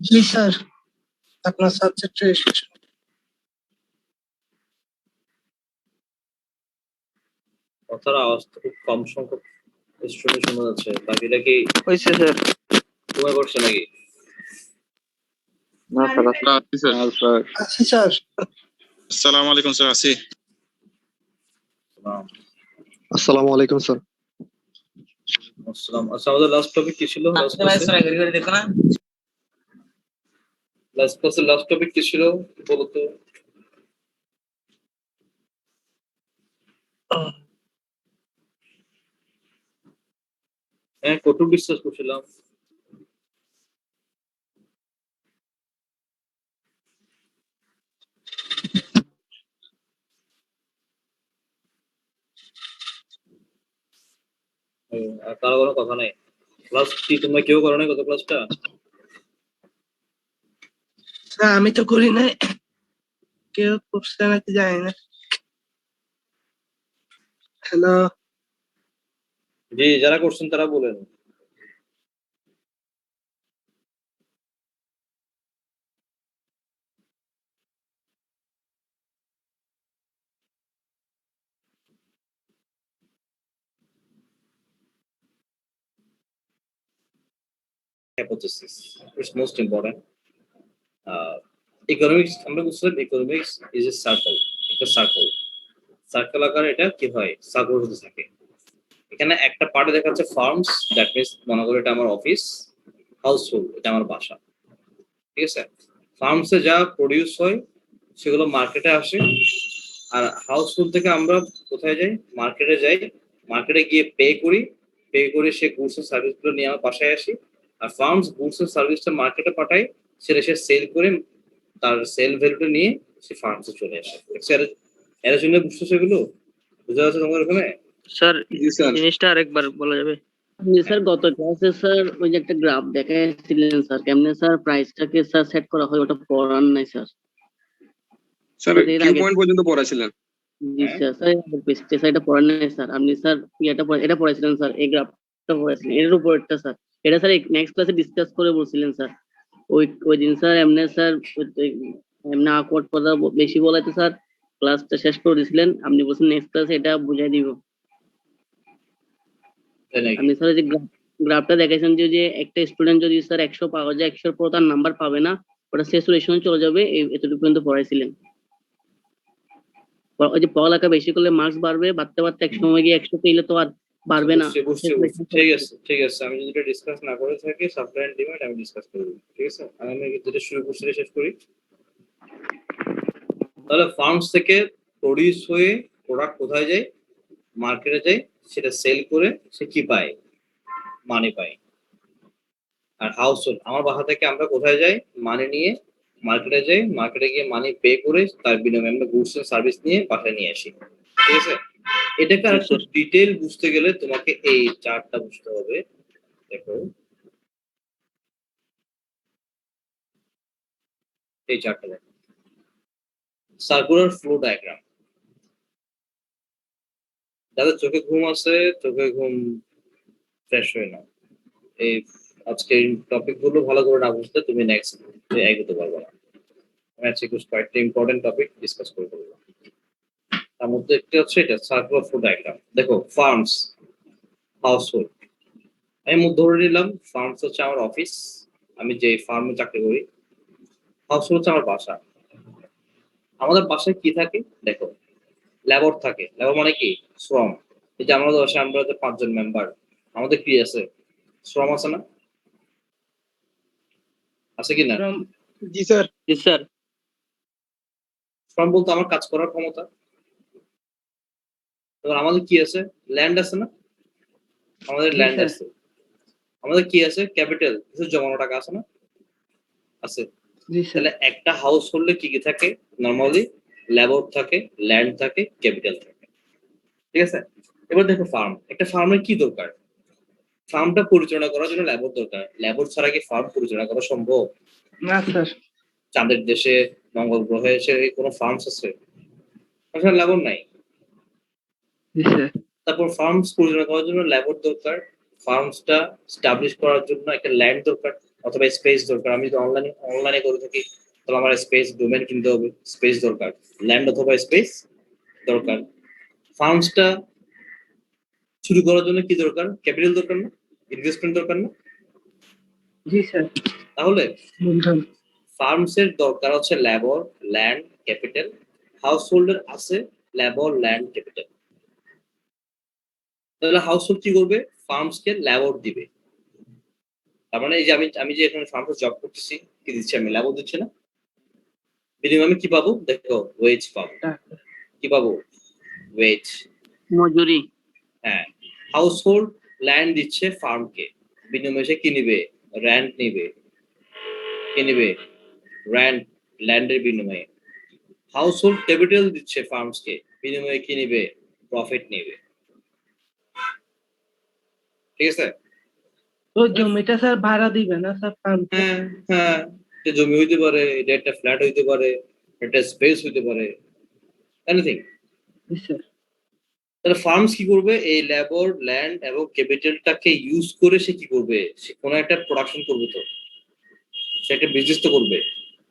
জি sir, আপনার subject registration. কথার আওয়াজ খুব কম সংখ্যক স্টুডেন্ট শোনা যাচ্ছে। বাকিটা কি হয়েছে স্যার? ঘুমায় পড়ছে নাকি? না স্যার, আছি স্যার। আছি স্যার। আসসালামু আলাইকুম স্যার। আছি। আসসালামু আলাইকুম স্যার। আসসালাম। আচ্ছা, আমাদের লাস্ট টপিক কি ছিল? লাস্ট ক্লাসে লাস্ট টপিক কি ছিল বলতো? হ্যাঁ, কঠোর বিশ্বাস করছিলাম। আর কারো কোনো কথা নাই। ক্লাস কি তোমরা কেউ করো নাই গত ক্লাসটা? স্যার আমি তো করি নাই, কেউ করছে নাকি জানি না। হ্যালো, জি, যারা করছেন তারা বলেন। Hypothesis. It's most important. Economics আমরা বুঝলাম ইকোনমিক্স ইজ এ সার্কেল, একটা সার্কেল। সার্কেল আকারে এটা কি হয়, সার্কেল হতে থাকে। এখানে একটা পার্টে দেখাচ্ছে ফার্মস, দ্যাট মিনস মনে করো এটা আমার অফিস। হাউসহোল্ড, এটা আমার বাসা। ঠিক আছে? ফার্মসে যা প্রডিউস হয় সেগুলো মার্কেটে আসে। আর হাউসহোল্ড থেকে আমরা কোথায় যাই? মার্কেটে যাই। মার্কেটে গিয়ে পে করি। পে করে সে গুডস এর সার্ভিসগুলো নিয়ে আমার বাসায় আসি। আর ফার্মস গুডস এর সার্ভিসটা মার্কেটে পাঠায়, সেটা সে সেল করে তার সেল ভ্যালুটা নিয়ে সে ফার্মসে চলে আসে। এর জন্য বুঝতেছো এগুলো? বুঝা যাচ্ছে তোমার ওখানে? স্যার জি স্যার। জিনিসটা আরেকবার বলা যাবে? স্যার গত ক্লাসে স্যার ওই যে একটা গ্রাফ দেখাইছিলেন স্যার, কেমনে স্যার প্রাইসটাকে স্যার সেট করা হয় ওটা পড়ান নাই স্যার। স্যার এর কিউ আগে- পয়েন্ট পর্যন্ত পড়াছিলেন। জি স্যার, স্যার এটা পড়ান নাই স্যার। আপনি স্যার এটা পড়াইছিলেন স্যার, এই গ্রাফটা পড়াইছিলেন, এর উপরটা স্যার। এটা স্যার নেক্সট ক্লাসে ডিসকাস করে বলছিলেন স্যার। ওই দিন স্যার এমনি স্যার এমনি আকওয়ার্ড কথা বেশি বলাইতে স্যার ক্লাসটা শেষ করে দিয়েছিলেন। আপনি বলছেন নেক্সট ক্লাসে এটা বুঝাই দিব। তাই নাকি? আপনি স্যার যে গ্রাফটা দেখাইছেন যে একটা স্টুডেন্ট যদি স্যার 100 পাওয়া যায়, 100 পর তার নাম্বার পাবে না, ওটা স্যাচুরেশনে চলে যাবে, এতটুকু পর্যন্ত পড়াইছিলেন। ওই যে পড়ালেখা বেশি করলে মার্কস বাড়বে, বাড়তে বাড়তে এক সময় গিয়ে 100 পেলে তো আর বাড়বে না। বুঝছি। ঠিক আছে, ঠিক আছে। আমি যদি এটা ডিসকাস না করে থাকি, সাপ্লাই এন্ড ডিমান্ড আমি ডিসকাস করব। ঠিক আছে? আমি যেটা শুরু করছি শেষ করি। তাহলে ফার্মস থেকে প্রডিউস হয়ে প্রোডাক্ট কোথায় যায়? মার্কেটে যায়। সেটা সেল করে সে কি পায়? মানি পায়। আর হাউসহোল্ড, আমার বাসা থেকে আমরা কোথায় যাই? মানি নিয়ে মার্কেটে যাই। মার্কেটে গিয়ে মানি পে করে তার বিনিময়ে আমরা গুডস এন্ড সার্ভিস নিয়ে বাসায় নিয়ে আসি। ঠিক আছে? এটাকে আর একটু ডিটেইল বুঝতে গেলে তোমাকে এই চার্টটা বুঝতে হবে। দেখো, এই চার্টটা দেখো, সার্কুলার ফ্লো ডায়াগ্রাম। যাদের চোখে ঘুম আছে, চোখে ঘুম ফ্রেশ হয়ে নাও। এই আজকে টপিক গুলো ভালো করে না বুঝতে তুমি নেক্সট এগোতে পারবে না। আমি আজকে কয়েকটা ইম্পর্টেন্ট টপিক ডিসকাস করে বলবো। তার মধ্যে একটা হচ্ছে এটা সার্কুলার ফ্লো ডায়াগ্রাম। দেখো, ফার্মস, হাউসহোল্ড। আমি ধরে নিলাম ফার্মস হচ্ছে আমার অফিস, আমি যে ফার্মে চাকরি করি। হাউসহোল্ড হচ্ছে আমার বাসা। আমাদের বাসায় কি থাকে? দেখো, লেবার থাকে। লেবার মানে কি? শ্রম। এই যে আমাদের বাসায় আমরা যে 5 জন মেম্বার, আমাদের কি আছে? শ্রম আছে না? আছে কি না? জি স্যার। জি স্যার। শ্রম বলতে আমার কাজ করার ক্ষমতা। এবার আমাদের কি আছে? ল্যান্ড আছে না? আমাদের জি ল্যান্ড স্যার। আছে। আমাদের কি আছে? ক্যাপিটাল, কিছু জমানো টাকা আছে না? আছে। জি স্যার। তাহলে একটা হাউস হোল্ডে কি কি থাকে? নরমালি লেবার থাকে, ল্যান্ড থাকে, ক্যাপিটাল থাকে। ঠিক আছে? এবার দেখো, ফার্ম। একটা ফার্মের কি দরকার? ফার্মটা পরিচালনা করার জন্য লেবার দরকার। লেবার ছাড়া কি ফার্ম পরিচালনা করা সম্ভব? না স্যার। চাঁদের দেশে, মঙ্গল গ্রহে সে কোনো ফার্মস আছে? আসলে লেবার নাই। জি স্যার। তারপর ফার্মস পরিচালনা করার জন্য লেবার দরকার। ফার্মসটা স্টাবলিশ করার জন্য একটা ল্যান্ড দরকার। অথবা স্পেস দরকার। আমি যদি অনলাইনে করে থাকি তাহলে আমার স্পেস ডোমেন কিনতে হবে, স্পেস দরকার, ল্যান্ড অথবা স্পেস দরকার। ফার্মসটা শুরু করার জন্য কি দরকার? ক্যাপিটাল দরকার না? ইনভেস্টমেন্ট দরকার না? জি স্যার, তাহলে বুঝলাম। ফার্মসের দরকার হচ্ছে লেবার, ল্যান্ড, ক্যাপিটাল। হাউস হোল্ডের আছে লেবার, ল্যান্ড, ক্যাপিটাল। তাহলে হাউস হোল্ড কি করবে? ফার্মসকে লেবার দিবে। তার মানে এই যে আমি যে এখানে ফার্মসে জব করতেছি, কি দিচ্ছি আমি? লেবার দিচ্ছি না? বিনিময়ে আমি কি পাবো? দেখো, ওয়েজ পাবো। কি পাবো? ওয়েজ। মজুরি। হ্যাঁ, হাউস হোল্ড ল্যান্ড দিচ্ছে ফার্মকে, বিনিময়ে সে কি নিবে? র্যান্ট নিবে। কি নিবে? র্যান্ট, ল্যান্ডের বিনিময়ে। হাউস হোল্ড ক্যাপিটাল দিচ্ছে ফার্মসকে, বিনিময়ে কি নিবে? প্রফিট নিবে। ঠিক আছে? তো জমিটা স্যার ভাড়া দিবে না স্যার ফার্ম? হ্যাঁ হ্যাঁ, এটা জমি হইতে পারে, এটা একটা ফ্ল্যাট হইতে পারে, একটা স্পেস হইতে পারে, এনিথিং। জি স্যার। তাহলে ফার্মস কি করবে? এই লেবার, ল্যান্ড এবং ক্যাপিটালটাকে ইউজ করে সে কি করবে? সে কোনো একটা প্রোডাকশন করবে, তো সে একটা বিজনেস তো করবে।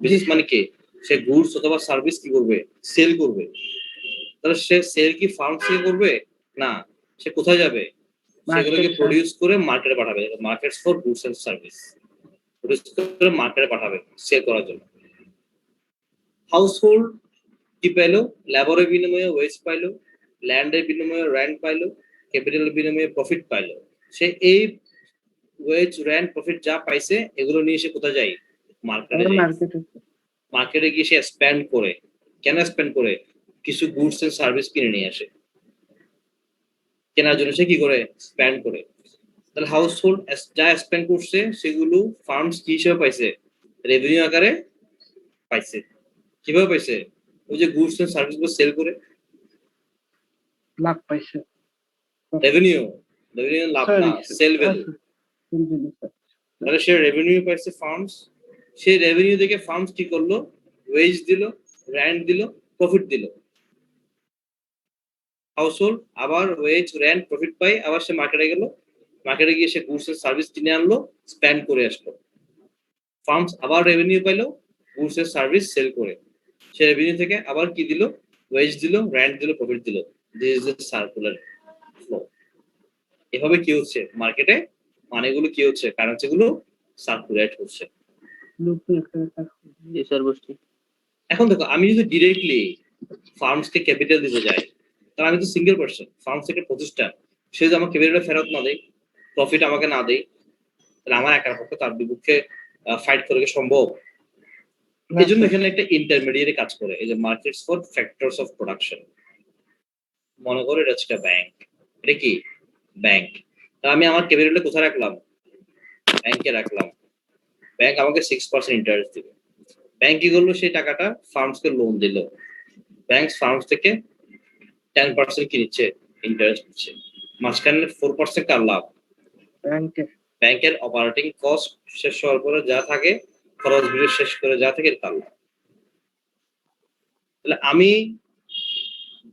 বিজনেস মানে কি? সে গুডস অথবা সার্ভিস কি করবে? সেল করবে। তাহলে সে সেল কি ফার্ম থেকে করবে? না, সে কোথায় যাবে? সেগুলোকে Market, প্রডিউস করে মার্কেটে পাঠাবে। Markets for goods and service. Produce করে মার্কেটে পাঠাবে সেল করার জন্য। হাউস হোল্ড কি পাইলো? লেবারের বিনিময়ে ওয়েজ পাইলো, ল্যান্ডের বিনিময়ে র্যান্ট পাইলো, ক্যাপিটালের বিনিময়ে প্রফিট পাইলো। সে এই ওয়েজ, র্যান্ট, প্রফিট যা পাইছে এগুলো নিয়ে সে কোথায় যায়? মার্কেটে যায়। মার্কেটে। মার্কেটে গিয়ে সে স্পেন্ড করে। কেন স্পেন্ড করে? কিছু গুডস এন্ড সার্ভিস কিনে নিয়ে আসে। কেনার জন্য সে কি করে? স্পেন্ড করে। তাহলে হাউস হোল্ড যা স্পেন্ড করছে সেগুলো ফার্মস কি হিসেবে পাইছে? রেভিনিউ আকারে পাইছে। কিভাবে পাইছে? ওই যে গুডস এন্ড সার্ভিস গুলো সেল করে লাভ পাইছে। রেভিনিউ। রেভিনিউ লাভ না, সেল ভ্যালু। তাহলে সে রেভিনিউ পাইছে ফার্মস। সেই রেভিনিউ থেকে ফার্মস কি করলো? ওয়েজ দিল, র্যান্ট দিল, প্রফিট দিল। হাউস হোল্ড আবার ওয়েজ, র্যান্ট, প্রফিট পাই, আবার সে মার্কেটে গেল। মার্কেটে গিয়ে সে গুডস এন্ড সার্ভিস কিনে আনলো, স্পেন্ড করে আসলো। ফার্মস আবার রেভিনিউ পাইলো গুডস এন্ড সার্ভিস সেল করে। সে রেভিনিউ থেকে আবার কি দিল? ওয়েজ দিল, র্যান্ট দিল, প্রফিট দিল। This is the circular flow. এভাবে কি হচ্ছে? মার্কেটে মানিগুলো কি হচ্ছে? কারেন্সি গুলো সার্কুলেট হচ্ছে। জি স্যার, বুঝছি। এখন দেখো, আমি যদি ডিরেক্টলি ফার্মসকে ক্যাপিটাল দিতে যাই, তাহলে আমি তো সিঙ্গেল পার্সন। ফার্মস একটা প্রতিষ্ঠান, সে যদি আমার ক্যাপিটালটা ফেরত না দেয়, প্রফিট আমাকে না দেয়, তাহলে আমার একার পক্ষে তার বিপক্ষে ফাইট করে কি সম্ভব? এই জন্য এখানে একটা ইন্টারমিডিয়েট কাজ করে, এই যে markets for factors of production. মনে করো এটা হচ্ছে ব্যাংক। এটা কি? ব্যাংক। তা আমি আমার ক্যাপিটালটা কোথায় রাখলাম? ব্যাংকে রাখলাম। ব্যাংক আমাকে 6% ইন্টারেস্ট দিবে। ব্যাংক কি করলো? সেই টাকাটা ফার্মসকে লোন দিল। ব্যাংক ফার্মস থেকে 10% কি নিচ্ছে? ইন্টারেস্ট নিচ্ছে। মাঝখানে 4% কার লাভ? ব্যাংকে। ব্যাংকের অপারেটিং কস্ট শেষ হওয়ার পরে যা থাকে, খরচ বিল শেষ করে যা থাকে তার লাভ। তাহলে আমি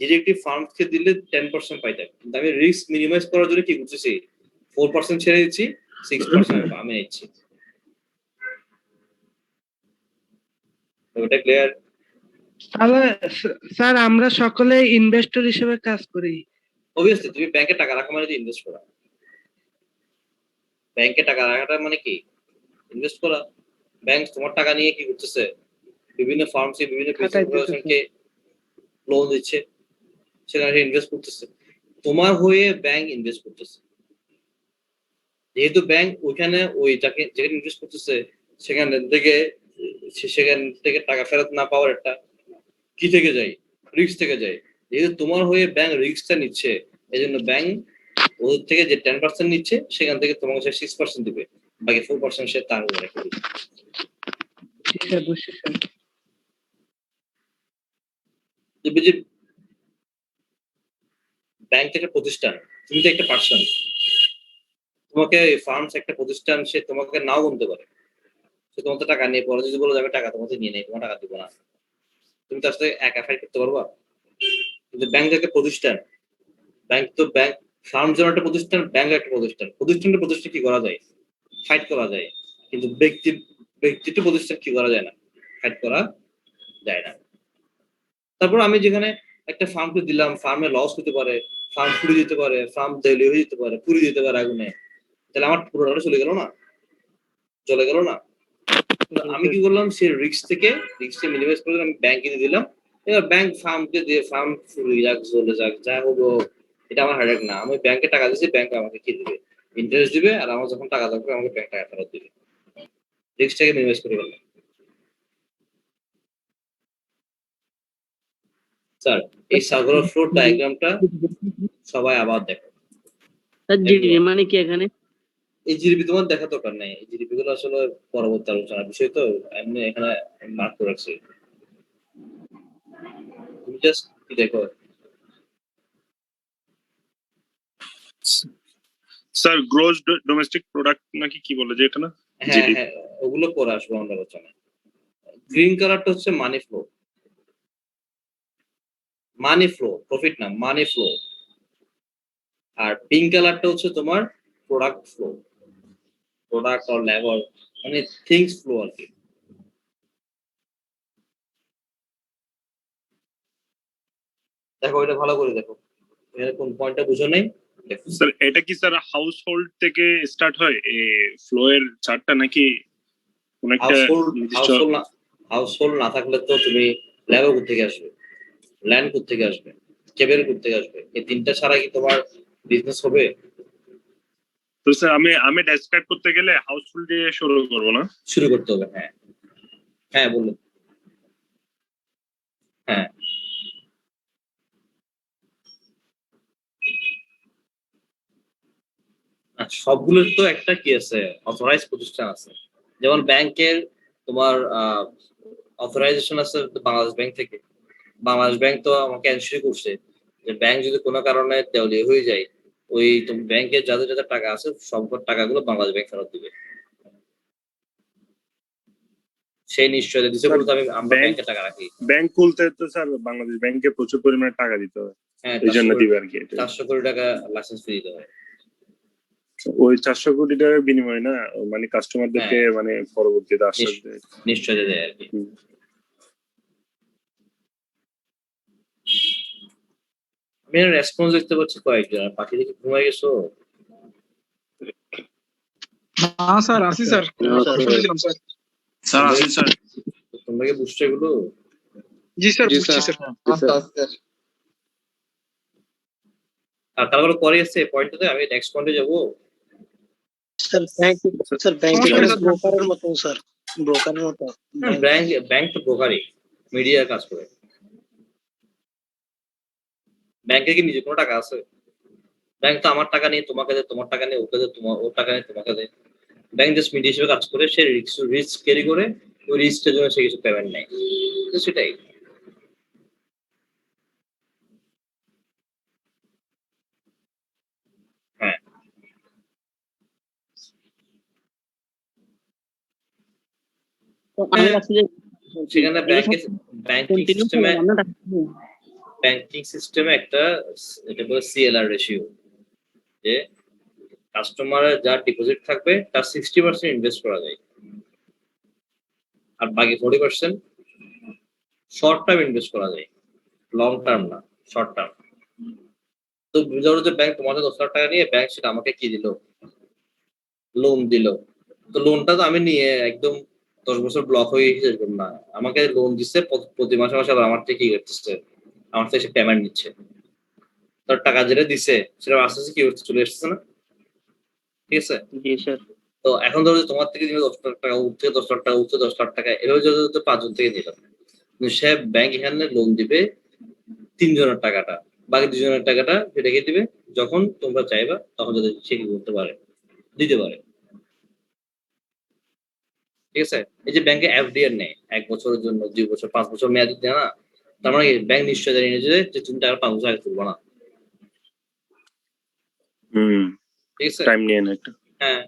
ডিরেক্টলি ফার্মসকে দিলে 10% পাইতাম, কিন্তু আমি রিস্ক মিনিমাইজ করার জন্য কি করতেছি? 4% ছেড়ে দিচ্ছি, 6% আমি নিচ্ছি। ওটা ক্লিয়ার? তাহলে স্যার আমরা সকলে ইনভেস্টর হিসেবে কাজ করি। অবভিয়াসলি তুমি ব্যাংকে টাকা রাখা মানে ইনভেস্ট করা। ব্যাংকে টাকা রাখাটা মানে কি? ইনভেস্ট করা। ব্যাংক তোমার টাকা নিয়ে কি করতেছে? বিভিন্ন ফার্মসে, বিভিন্ন কর্পোরেশনকে লোন দিচ্ছে, সেখানে ইনভেস্ট করতেছে। তোমার হয়ে ব্যাংক ইনভেস্ট করতেছে। যেহেতু ব্যাংক ওইখানে ওই যাকে যেখানে ইনভেস্ট করতেছে সেখান থেকে টাকা ফেরত না পাওয়ার একটা কি থেকে যায়? রিস্ক থেকে যায়। যেহেতু তোমার হয়ে ব্যাংক রিস্কটা নিচ্ছে, এই জন্য ব্যাংক ওদের থেকে যে 10% নিচ্ছে সেখান থেকে তোমাকে সে 6% দিবে, বাকি 4% সে তার উপরে রেখে দিবে। দেখবে যে ব্যাংক একটা প্রতিষ্ঠান, তুমি তো একটা পার্সন। তোমাকে ফার্মস একটা প্রতিষ্ঠান, সে তোমাকে নাও গুনতে পারে। সে তোমার টাকা নিয়ে পরে যদি বলো যাবে টাকা তোমাকে নিয়ে নেই, তোমার টাকা দিব না, তুমি তার সাথে একা ফাইট করতে পারবা? কিন্তু ব্যাংক একটা প্রতিষ্ঠান। ব্যাংক ফার্ম যেন একটা প্রতিষ্ঠান, ব্যাংক একটা প্রতিষ্ঠান। প্রতিষ্ঠানটা কি করা যায়? ফাইট করা যায়। কিন্তু ব্যক্তিত্ব প্রতিষ্ঠান কি করা যায় না, হাইড করা যায় না। তারপর আমি যেখানে একটা ফার্মকে দিলাম, ফার্মে লস হতে পারে, ফার্ম পুড়ে যেতে পারে, ফার্ম দেউলি হয়ে যেতে পারে, পুড়ে যেতে পারে আগুনে, তাহলে আমার পুরোটা চলে গেল না? চলে গেল না? তো আমি কি করলাম, সেই রিস্ককে মিনিমাইজ করে আমি ব্যাংকে দিয়ে দিলাম। এবার ব্যাংক ফার্মকে দিয়ে ফার্ম পুড়ে যাক, চলে যাক, যা হলো, এটা আমার হেডেক না। আমি ব্যাংকে টাকা দিচ্ছি, ব্যাংক আমাকে কি দিবে? ইন্টারেস্ট দিবে, আর আমার যখন টাকা থাকবে আমাকে ব্যাংক টাকা ফেরত দিবে। রিস্কটাকে মিনিমাইজ করে ফেললাম। স্যার, এই সার্কুলার ফ্লো ডায়াগ্রামটা সবাই আবার দেখো। স্যার জিডি মানে কি এখানে? এই জিডিপি তোমার দেখা দরকার নেই, এই জিডিপি গুলো আসলে পরবর্তী আলোচনার বিষয়, তো এমনি এখানে মার্ক করে রাখছি। তুমি জাস্ট কি দেখো। স্যার গ্রোস ডোমেস্টিক প্রোডাক্ট নাকি কি বলে যে এটা না? হ্যাঁ হ্যাঁ, ওগুলো পরে আসবো আমরা আলোচনায়। গ্রিন কালারটা হচ্ছে মানি ফ্লো, মানি ফ্লো, প্রফিট না, মানি ফ্লো। আর পিঙ্ক কালারটা হচ্ছে তোমার product flow, product or labour, মানে থিংস ফ্লো আর কি। দেখো এটা ভালো করে দেখো, এখানে কোন পয়েন্টটা বুঝো নাই। স্যার এটা কি স্যার হাউস হোল্ড থেকে স্টার্ট হয় এই ফ্লো এর চার্টটা, নাকি কোন একটা হাউসহোল্ড না থাকলে তো তুমি লেবার কোথা থেকে আসবে, ল্যান্ড কোথা থেকে আসবে, কেবল কোথা থেকে আসবে? এই তিনটা ছাড়া কি তোমার বিজনেস হবে? তো স্যার আমি ডেসক্রাইব করতে গেলে হাউস হোল্ড দিয়ে শুরু করব না? শুরু করতে হবে, হ্যাঁ হ্যাঁ বলুন। হ্যাঁ, সবগুলোর তো একটা কি আছে, অথরাইজ প্রতিষ্ঠান আছে। যেমন ব্যাংকের তোমার অথরাইজেশন আছে বাংলাদেশ ব্যাংক থেকে। বাংলাদেশ ব্যাংক তো আমাকে এনশিওর করছে যে ব্যাংক যদি কোনো কারণে দেউলিয়া হয়ে যায়, ওই তুমি ব্যাংকের যাদের যাদের টাকা আছে সব টাকাগুলো বাংলাদেশ ব্যাংক ফেরত দিবে। সেই নিশ্চয়তা দিচ্ছে বলতে আমরা ব্যাংকে টাকা রাখি। ব্যাংক খুলতে তো স্যার বাংলাদেশ ব্যাংকে প্রচুর পরিমাণে টাকা দিতে হয়, এই জন্য দিবে আর কি। 400 কোটি টাকা লাইসেন্স ফি দিতে হয়। ওই 400 কোটি টাকার বিনিময়ে না, মানে কাস্টমারদেরকে মানে পরবর্তীতে আশ্বাস দেয়, নিশ্চয়তা দেয় আর কি। আমি রেসপন্স দেখতে পাচ্ছি কয়েকজন, পাখি দেখে ঘুমাই গেছো? হ্যাঁ স্যার, আসি স্যার। শুনেছিলাম স্যার। স্যার আসেন স্যার। তোমরা কি বুঝছো এগুলো? জি স্যার, বুঝছি স্যার। আর তারপরে পরে এসছে পয়েন্টটাতে আমি নেক্সট পয়েন্টে যাব। স্যার ব্রোকারের মতো স্যার, ব্রোকারের মতো। ব্যাংক তো ব্রোকারই, মিডিয়ার কাজ করে। ব্যাংকে কি নিজে কোনো টাকা আছে? ব্যাংক তো আমার টাকা নিয়ে তোমাকে দেয়, তোমার টাকা নিয়ে ওকে দেয়, ওর টাকা নিয়ে তোমাকে দেয়। ব্যাংক জাস্ট মিডিয়া হিসেবে কাজ করে, সে রিস্ক ক্যারি করে, ওই রিস্কের জন্য সে কিছু পেমেন্ট নেয়, সেটাই। হ্যাঁ, সেখানে ব্যাংকিং সিস্টেমে একটা এটা বলে সিএলআর রেশিও, যে কাস্টমারের যা ডিপোজিট থাকবে তার 60% ইনভেস্ট করা যায়, আর বাকি 40% শর্ট টার্ম ইনভেস্ট করা যায়, লং টার্ম না, শর্ট টার্ম। তো ধরো যে ব্যাংক তোমাদের 10 লাখ টাকা নিয়ে ব্যাংক সেটা আমাকে কি দিল, লোন দিল। তো লোনটা তো আমি নিয়ে একদম 10 বছর ব্লক হয়ে গেছে না, আমাকে লোন দিচ্ছে, প্রতি মাসে মাসে আবার আমার থেকে কি করতেছে, আমার থেকে সে পেমেন্ট নিচ্ছে। তার টাকা যেটা দিছে সেটা আস্তে আস্তে কি হচ্ছে, চলে এসেছে না? ঠিক আছে। জি স্যার। তো এখন ধরো তোমার থেকে 10 লাখ টাকা উঠছে, 10 লাখ টাকা উঠছে, 10 লাখ টাকা এভাবে যদি 5 জন থেকে দিলাম, সে ব্যাংক এখানে লোন দিবে 3 জনের টাকাটা, বাকি 2 জনের টাকাটা রেখে দিবে, যখন তোমরা চাইবা তখন যাতে সে কি করতে পারে, দিতে পারে। ঠিক আছে। এই যে ব্যাংকে এফডিআর নেয় 1 বছরের জন্য, 2 বছর, 5 বছর মেয়াদি দেয় না, তার মানে ব্যাংক নিশ্চয় জানিয়ে যে তুমি টাকা 5 বছর আগে তুলবো না। ঠিক আছে, টাইম নিয়ে না একটা। হ্যাঁ,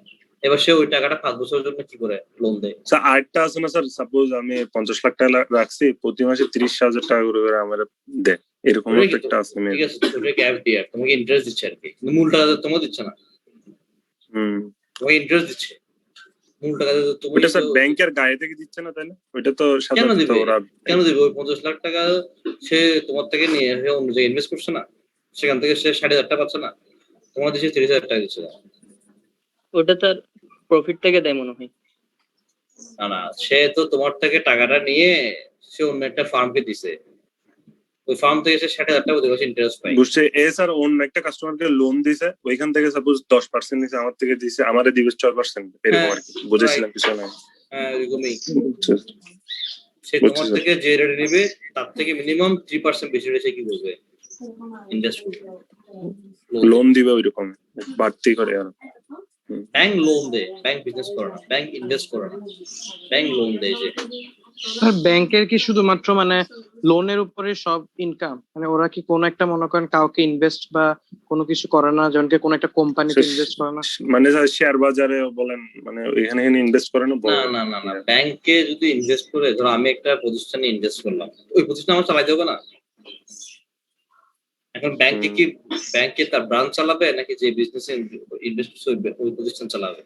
এবার সে ওই টাকাটা 5 বছরের জন্য কি করে লোন দেয়। স্যার আরেকটা আছে না স্যার, সাপোজ আমি 50 লাখ টাকা রাখছি, প্রতি মাসে 30,000 টাকা করে আমার দেয়, এরকম একটা আছে। ঠিক আছে, ওটাকে এফডিআর, তোমাকে ইন্টারেস্ট দিচ্ছে আর কি, কিন্তু মূল টাকা তোমাকে দিচ্ছে না, তোমাকে ইন্টারেস্ট দিচ্ছে। মূল টাকা তো তুমি ওইটা স্যার ব্যাংকের গায়ে থেকে দিচ্ছে না, তাই না? ওইটা তো সাধারণত দিবে? ওরা কেন দিবে? ওই 50 লাখ টাকা সে তোমার থেকে নিয়ে সে অন্য জায়গায় ইনভেস্ট করছে না, সেখান থেকে সে 60,000 টাকা পাচ্ছে না, তোমার দেশে 30,000 টাকা দিচ্ছে না। ওটা তার প্রফিট থেকে দেয় মনে হয়। না না, সে তো তোমার থেকে টাকাটা নিয়ে সে অন্য একটা ফার্মকে দিছে, ওই ফার্ম থেকে সে 60,000 টাকা ওদের কাছে ইন্টারেস্ট পায়। বুঝছে। স্যার অন্য একটা কাস্টমারকে লোন দিছে, ওইখান থেকে সাপোজ 10% নিছে, আমার থেকে দিছে, আমারে দিবে 4%, এরকম আর কি বুঝেছিলাম কিছু না। হ্যাঁ এরকমই। বুঝছে। সে তোমার থেকে যে রেট নেবে তার থেকে মিনিমাম 3% বেশি রেটে সে কি করবে? ইনভেস্ট করবে, লোন দিবে ওইরকম বাড়তি করে আর। ব্যাংক লোন দেয়, ব্যাংক বিজনেস করে না, ব্যাংক ইনভেস্ট করে না, ব্যাংক লোন দেয়। যে আর ব্যাংকের কি শুধুমাত্র মানে লোনের উপরে সব ইনকাম, মানে ওরা কি কোনো একটা মনে করেন কাউকে ইনভেস্ট বা কোনো কিছু করে না, জনকে কোনো একটা কোম্পানিতে ইনভেস্ট করে না? মানে শেয়ার বাজারে বলেন, মানে এখানে ইনভেস্ট করে না? না না না, ব্যাংকে যদি ইনভেস্ট করে, ধরো আমি একটা প্রতিষ্ঠানে ইনভেস্ট করলাম, ওই প্রতিষ্ঠান আমার চালাইতে হবে না? এখন ব্যাংকে কি ব্যাংকে তার ব্রাঞ্চ চালাবে নাকি যে বিজনেসে ইনভেস্ট করছে ওই প্রতিষ্ঠান চালাবে?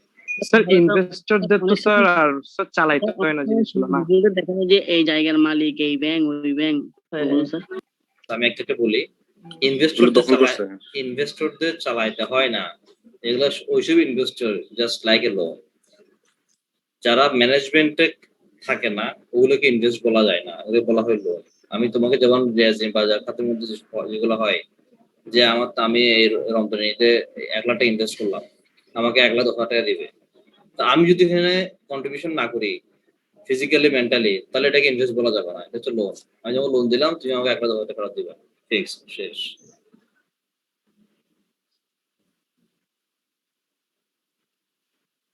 স্যার ইনভেস্টরদের তো স্যার আর স্যার চালাইতে হয় না জিনিসগুলো, না? দেখানো যে এই জায়গার মালিক এই ব্যাংক ওই ব্যাংক। স্যার আমি একটা বলি, ইনভেস্টরদের চালাইতে হয় না, এগুলো ওইসব investor just like a loan. যারা ম্যানেজমেন্টে থাকে না ওগুলোকে ইনভেস্ট বলা যায় না, ওদের বলা হয় লোন। আমি তোমাকে যেমন বাজার খাতের মধ্যে যেগুলো হয় যে আমি এই রমজানিতে 1 লাখ টাকা ইনভেস্ট করলাম, আমাকে 1,10,000 টাকা দিবে। তা আমি যদি এখানে কন্ট্রিবিউশন না করি ফিজিক্যালি মেন্টালি, তাহলে এটাকে ইনভেস্ট বলা যাবে না, এটা হচ্ছে লোন। আমি যখন লোন দিলাম তুমি আমাকে 1,10,000 টাকা ফেরত দিবা, ফিক্স, শেষ।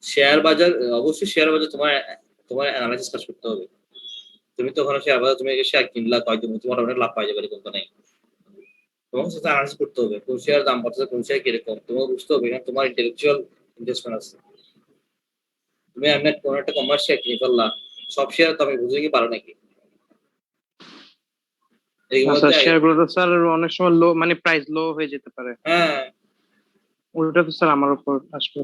শেয়ার বাজার, অবশ্যই শেয়ার বাজার তোমার তোমার অ্যানালাইসিস কাজ করতে হবে। তুমি তো ওখানে শেয়ার বাজার তুমি শেয়ার কিনলা, হয়তো তোমার অনেক লাভ পাই যাবে, এরকম তো নেই। তোমাকে সেটা অ্যানালাইসিস করতে হবে, কোন শেয়ার দাম বাড়তেছে, কোন শেয়ার কিরকম, তোমাকে বুঝতে হবে। এখানে তোমার ইন্টেলেকচুয়াল ইনভেস্টমেন্ট আছে। তুমি এমনি কোন একটা কমার্শিয়াল কিনে ফেললা, সব শেয়ার তো আমি বুঝে কি পারো নাকি? স্যার শেয়ারগুলো তো স্যার অনেক সময় লো, মানে প্রাইস লো হয়ে যেতে পারে। হ্যাঁ ওটা তো স্যার আমার উপর আসবে।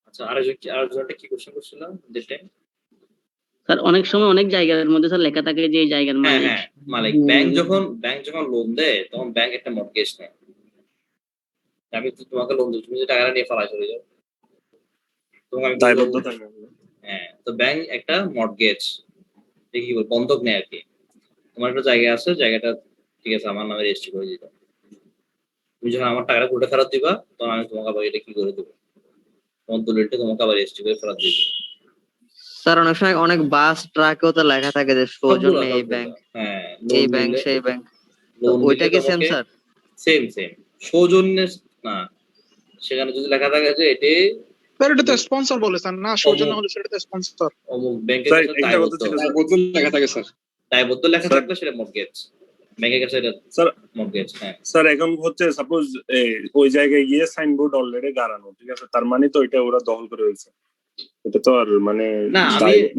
আচ্ছা, আরেকজনটা কি কোশ্চেন করছিল যেটা? স্যার অনেক সময় অনেক জায়গার মধ্যে স্যার লেখা থাকে যে এই জায়গার মালিক। হ্যাঁ মালিক। ব্যাংক যখন লোন দেয় তখন ব্যাংক একটা মর্টগেজ নেয়। আমি তো তোমাকে লোন দিই, তুমি যে টাকাটা নিয়ে ফেলাই চলে যাও, হ্যাঁ, তো ব্যাংক একটা মর্টগেজ কি বল বন্ধক নেয় আর কি। তোমার একটা জায়গা আছে, জায়গাটা ঠিক আছে আমার নামে রেজিস্ট্রি করে দিতে, তুমি যখন আমার টাকাটা পুরোটা ফেরত দিবা তখন আমি তোমাকে আবার এটা কি করে দেবো, তোমার দলিলটা তোমাকে আবার রেজিস্ট্রি করে ফেরত দিয়ে দেবো। স্যার অনেক সময় অনেক বাস ট্রাকেও তো লেখা থাকে যে সৌজন্যে এই ব্যাংক, হ্যাঁ এই ব্যাংক সেই ব্যাংক, ওইটা কি সেম স্যার? সেম সৌজন্যে না, সেখানে যদি লেখা থাকে যে এটি স্যার এটা তো স্পন্সর বলে স্যার, না সৌজন্য হলে সেটা তো স্পন্সর। অমুক ব্যাংকের স্যার কাছে একটা কথা ছিল, স্যার বদল লেখা থাকে স্যার, দায়বদ্ধ লেখা থাকলে সেটা মর্টগেজ, ব্যাংকের কাছে এটা স্যার মর্টগেজ। হ্যাঁ স্যার এখন হচ্ছে সাপোজ ওই জায়গায় গিয়ে সাইনবোর্ড অলরেডি গাড়ানো, ঠিক আছে, তার মানে তো এটা ওরা দখল করে ফেলছে, এটা তো আর মানে না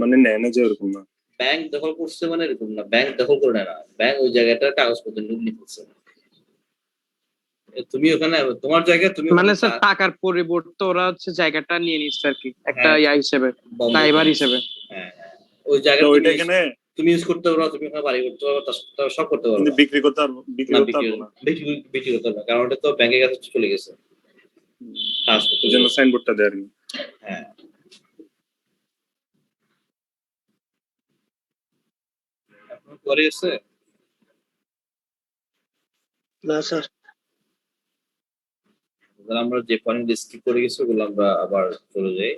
মানে নেয় না যে এরকম না। ব্যাংক দখল করছে মানে এরকম না, ব্যাংক দখল করে নেয় না, ব্যাংক ওই জায়গাটার কাগজপত্র নিয়ে ফেলছে। তুমি ওখানে তোমার জায়গায় তুমি মানে স্যার টাকার পরিবর্তে ওরা হচ্ছে জায়গাটা নিয়ে নিচ্ছে আর কি, একটা ইয়া হিসেবে, ড্রাইভার হিসেবে। হ্যাঁ ওই জায়গাটা ওইটা এখানে তুমি ইউজ করতে পারো, তুমি ওখানে বাড়ি করতে পারো, সব করতে পারো, কিন্তু বিক্রি করতে পারবো না, বিক্রি করতে পারো, কারণ ওটা তো ব্যাংকের কাছে চলে গেছে। এই জন্য সাইনবোর্ডটা দেয় আর কি। হ্যাঁ পরে এসে না স্যার, আমরা যে পয়েন্ট স্কিপ করে গেছি ওগুলো আমরা আবার চলে যাই।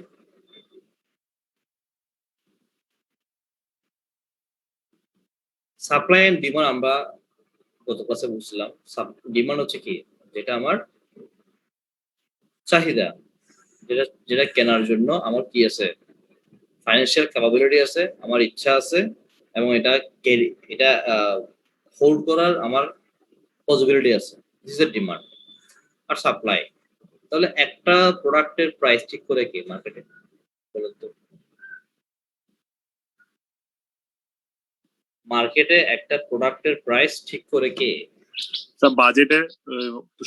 সাপ্লাই এন্ড ডিমান্ড আমরা গত ক্লাসে বুঝছিলাম। ডিমান্ড হচ্ছে কি, যেটা আমার চাহিদা, যেটা কেনার জন্য আমার কি আছে, ফাইন্যান্সিয়াল ক্যাপাবিলিটি আছে, আমার ইচ্ছা আছে, এবং এটা হোল্ড করার আমার পসিবিলিটি আছে, দিস ইজ এ ডিমান্ড। আর সাপ্লাই, তাহলে একটা প্রোডাক্টের প্রাইস ঠিক করে কি মার্কেটে, বলুন তো? মার্কেটে একটা প্রোডাক্টের প্রাইস ঠিক করে কে? স্যার বাজেটে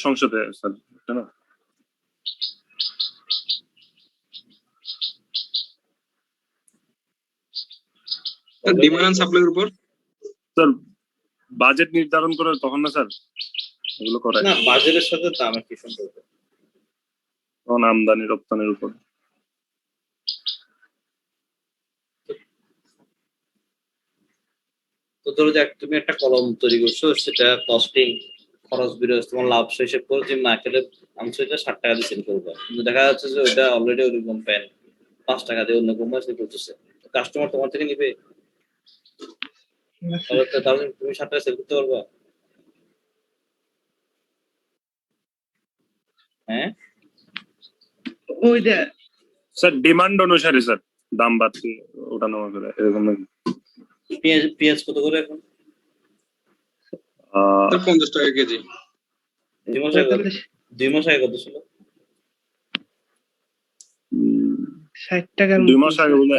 সংসদে স্যার, তাই না? ডিমান্ড এন্ড সাপ্লাইয়ের উপর স্যার বাজেট নির্ধারণ করে তখন না স্যার এগুলো করে না, বাজারের সাথে দামের কি সম্পর্ক? তখন আমদানি রপ্তানির উপর। তো ধরো যে তুমি একটা কলম তৈরি করছো, সেটা কস্টিং খরচ বিরোধ তোমার লাভ হিসেব করে তুমি মার্কেটে আনছো, এটা 60 টাকা দিয়ে সেল করবে, কিন্তু দেখা যাচ্ছে যে ওটা অলরেডি ওরকম প্যান 5 টাকা দিয়ে অন্য কোম্পানি সেল করতেছে, কাস্টমার তোমার থেকে নিবে, তাহলে তুমি 60 টাকা সেল করতে পারবা? হ্যাঁ, ওইটা স্যার ডিমান্ড অনুসারে স্যার দাম বাড়ছে ওটা নেওয়া করে এরকম নাকি? পেঁয়াজ কত করে এখন? 50 টাকা কেজি। 2 মাস আগে 2 মাস আগে কত ছিল? 60 টাকার 2 মাস আগে বলে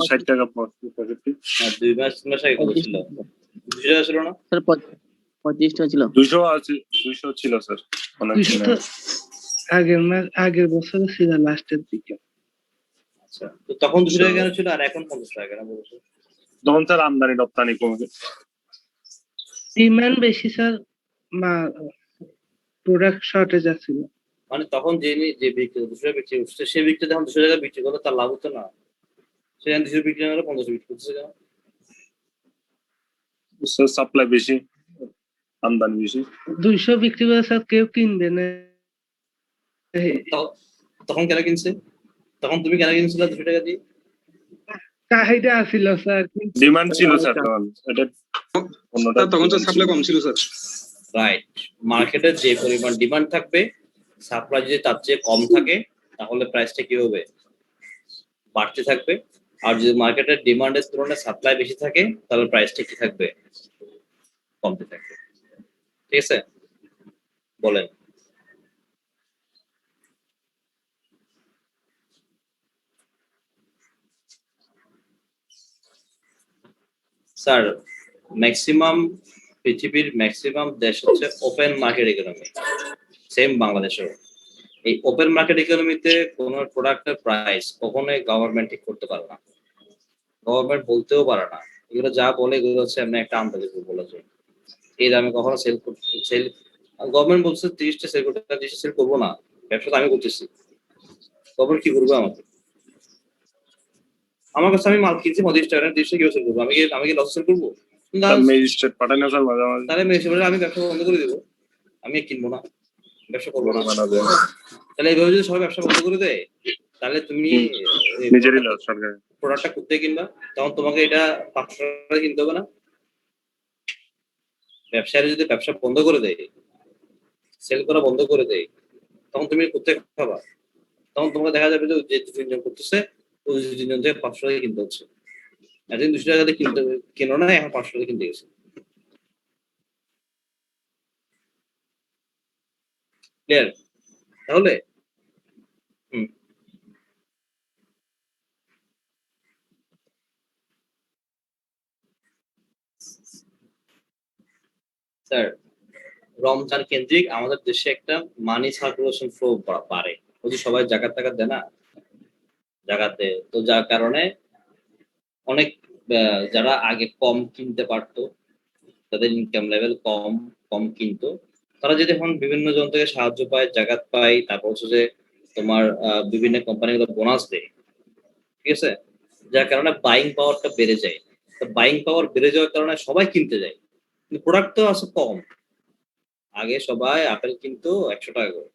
60 টাকা 65। হ্যাঁ, 2 মাস 3 মাস আগে কত ছিল? 200 টাকা ছিল না? স্যার 25 টাকা ছিল। 200 আছে, 200 ছিল স্যার অনেক 200 দিন তো আগে। আগের বছর ছিল লাস্টের দিকে। আচ্ছা, তো তখন 200 টাকা কেন ছিল আর এখন 50 টাকা কেন বলছো? তখন স্যার আমদানি রপ্তানি কমে গেছে। ডিমান্ড বেশি স্যার, প্রোডাক্ট শর্টেজ আছে। মানে তখন যে বিক্রি 200 টাকা বিক্রি করছে, সে বিক্রি যখন 200 টাকা বিক্রি করলো, তার লাভ হতো না? সেখানে 200 বিক্রি না করে 50 বিক্রি করছে কেন? স্যার সাপ্লাই বেশি, আমদানি বেশি। 200 বিক্রি করে স্যার কেউ কিনবে না। তখন কেন কিনছে? তখন তুমি কেন কিনছিলে 200 টাকা দিয়ে? চাহিদা আছিল স্যার, ডিমান্ড ছিল স্যার তখন, এটা অন্যটা তখন তো সাপ্লাই কম ছিল স্যার। রাইট, মার্কেটে যে পরিমাণ ডিমান্ড থাকবে, সাপ্লাই যদি তার চেয়ে কম থাকে, তাহলে প্রাইসটা কি হবে? বাড়তে থাকবে। আর যদি মার্কেটের ডিমান্ডের তুলনায় সাপ্লাই বেশি থাকে, তাহলে প্রাইসটা কি থাকবে? কমতে থাকবে। ঠিক আছে, বলেন। স্যার, পৃথিবীর ম্যাক্সিমাম দেশ হচ্ছে ওপেন মার্কেট ইকোনমি, সেম বাংলাদেশেও। এই ওপেন মার্কেট ইকোনমিতে কোন প্রোডাক্টের প্রাইস কখনোই গভর্নমেন্ট ঠিক করতে পারে না, গভর্নমেন্ট বলতেও পারে না। এগুলো যা বলে এগুলো হচ্ছে এমনি একটা আন্দাজে বলেছে, এই দামে কখনো সেল গভর্নমেন্ট বলছে 30টা সেল করতে, 30টা সেল করবো না, ব্যবসা তো আমি করতেছি, গভর্নমেন্ট কি করবো আমাকে? আমার কাছে আমি মাল কিনছি 30 টাকা, 30টা কিলো সেল করবো, আমি কি লস সেল করবো? ম্যাজিস্ট্রেট পাঠায় না স্যার মাঝে মাঝে। তাহলে আমি ব্যবসা বন্ধ করে দেবো, আমি কিনবো না, ব্যবসা করবো না। তাহলে এইভাবে যদি সবাই ব্যবসা বন্ধ করে দেয়, তাহলে তুমি নিজেরই লস সরকার। প্রোডাক্টটা করতে কিনবা, তখন তোমাকে এটা 500 টাকা কিনতে হবে না? ব্যবসায়ীরা যদি ব্যবসা বন্ধ করে দেয়, সেল করা বন্ধ করে দেয়, তখন তুমি করতে খাবা, তখন তোমাকে দেখা যাবে যে 2-3 জন করতেছে, ওই 2-3 জন থেকে 500 টাকা কিনতে হচ্ছে। একদিন 200 টাকা দিয়ে কিনতে কেন না, এখন 500 টাকা কিনতে গেছে। ক্লিয়ার? তাহলে স্যার, রমজান কেন্দ্রিক আমাদের দেশে একটা মানি সার্কুলেশন ফ্লো বাড়ে, ওই যে সবাই জাকাত টাকাত দেয় না, জাকাত দেয়, তো যার কারণে অনেক যারা আগে কম কিনতে পারতো, তাদের ইনকাম লেভেল কম কিনতো, তারা যদি এখন বিভিন্ন জন থেকে সাহায্য পায়, জাকাত পায়, তারপর হচ্ছে যে তোমার বিভিন্ন কোম্পানিগুলো বোনাস দেয়, ঠিক আছে, যার কারণে বাইং পাওয়ারটা বেড়ে যায়। তো বাইং পাওয়ার বেড়ে যাওয়ার কারণে সবাই কিনতে যায়, কিন্তু প্রোডাক্ট তো আছে কম। আগে সবাই আপেল কিনতো 100 টাকা করে,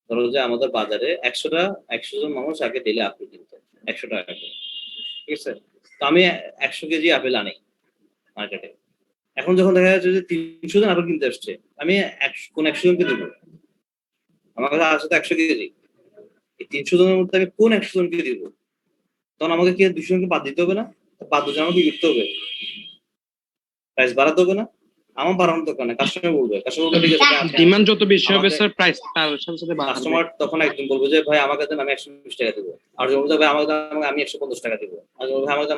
ধরো যে আমাদের বাজারে 100 জন মানুষ আগে ডেলি আপেল কিনতো 100 টাকা করে, ঠিক আছে, তো আমি 100 কেজি আপেল আনি মার্কেটে, এখন যখন দেখা যাচ্ছে যে 300 জন আপেল কিনতে আসছে, আমি কোন 100 জনকে দিব? আমার কাছে আছে তো 100 কেজি, এই 300 জনের মধ্যে আমি কোন 100 জনকে দিব? তখন আমাকে কি 200 জনকে বাদ দিতে হবে না? বাদ দিয়ে আমাকে কি করতে হবে? প্রাইস বাড়াতে হবে না? আমার বাড়ানোর দরকার নেই, কাস্টমার বলবে ঠিক আছে, ডিমান্ড যত বেশি হবে স্যার প্রাইস তার সাথে সাথে বাড়বে। কাস্টমার তখন একদম বলবো যে ভাই আমাকে দেন, আমি 120 টাকা দেবো, আর যখন বলবে ভাই আমাকে দেন, আমি 150 টাকা দেবো, আর যখন ভাই আমাকে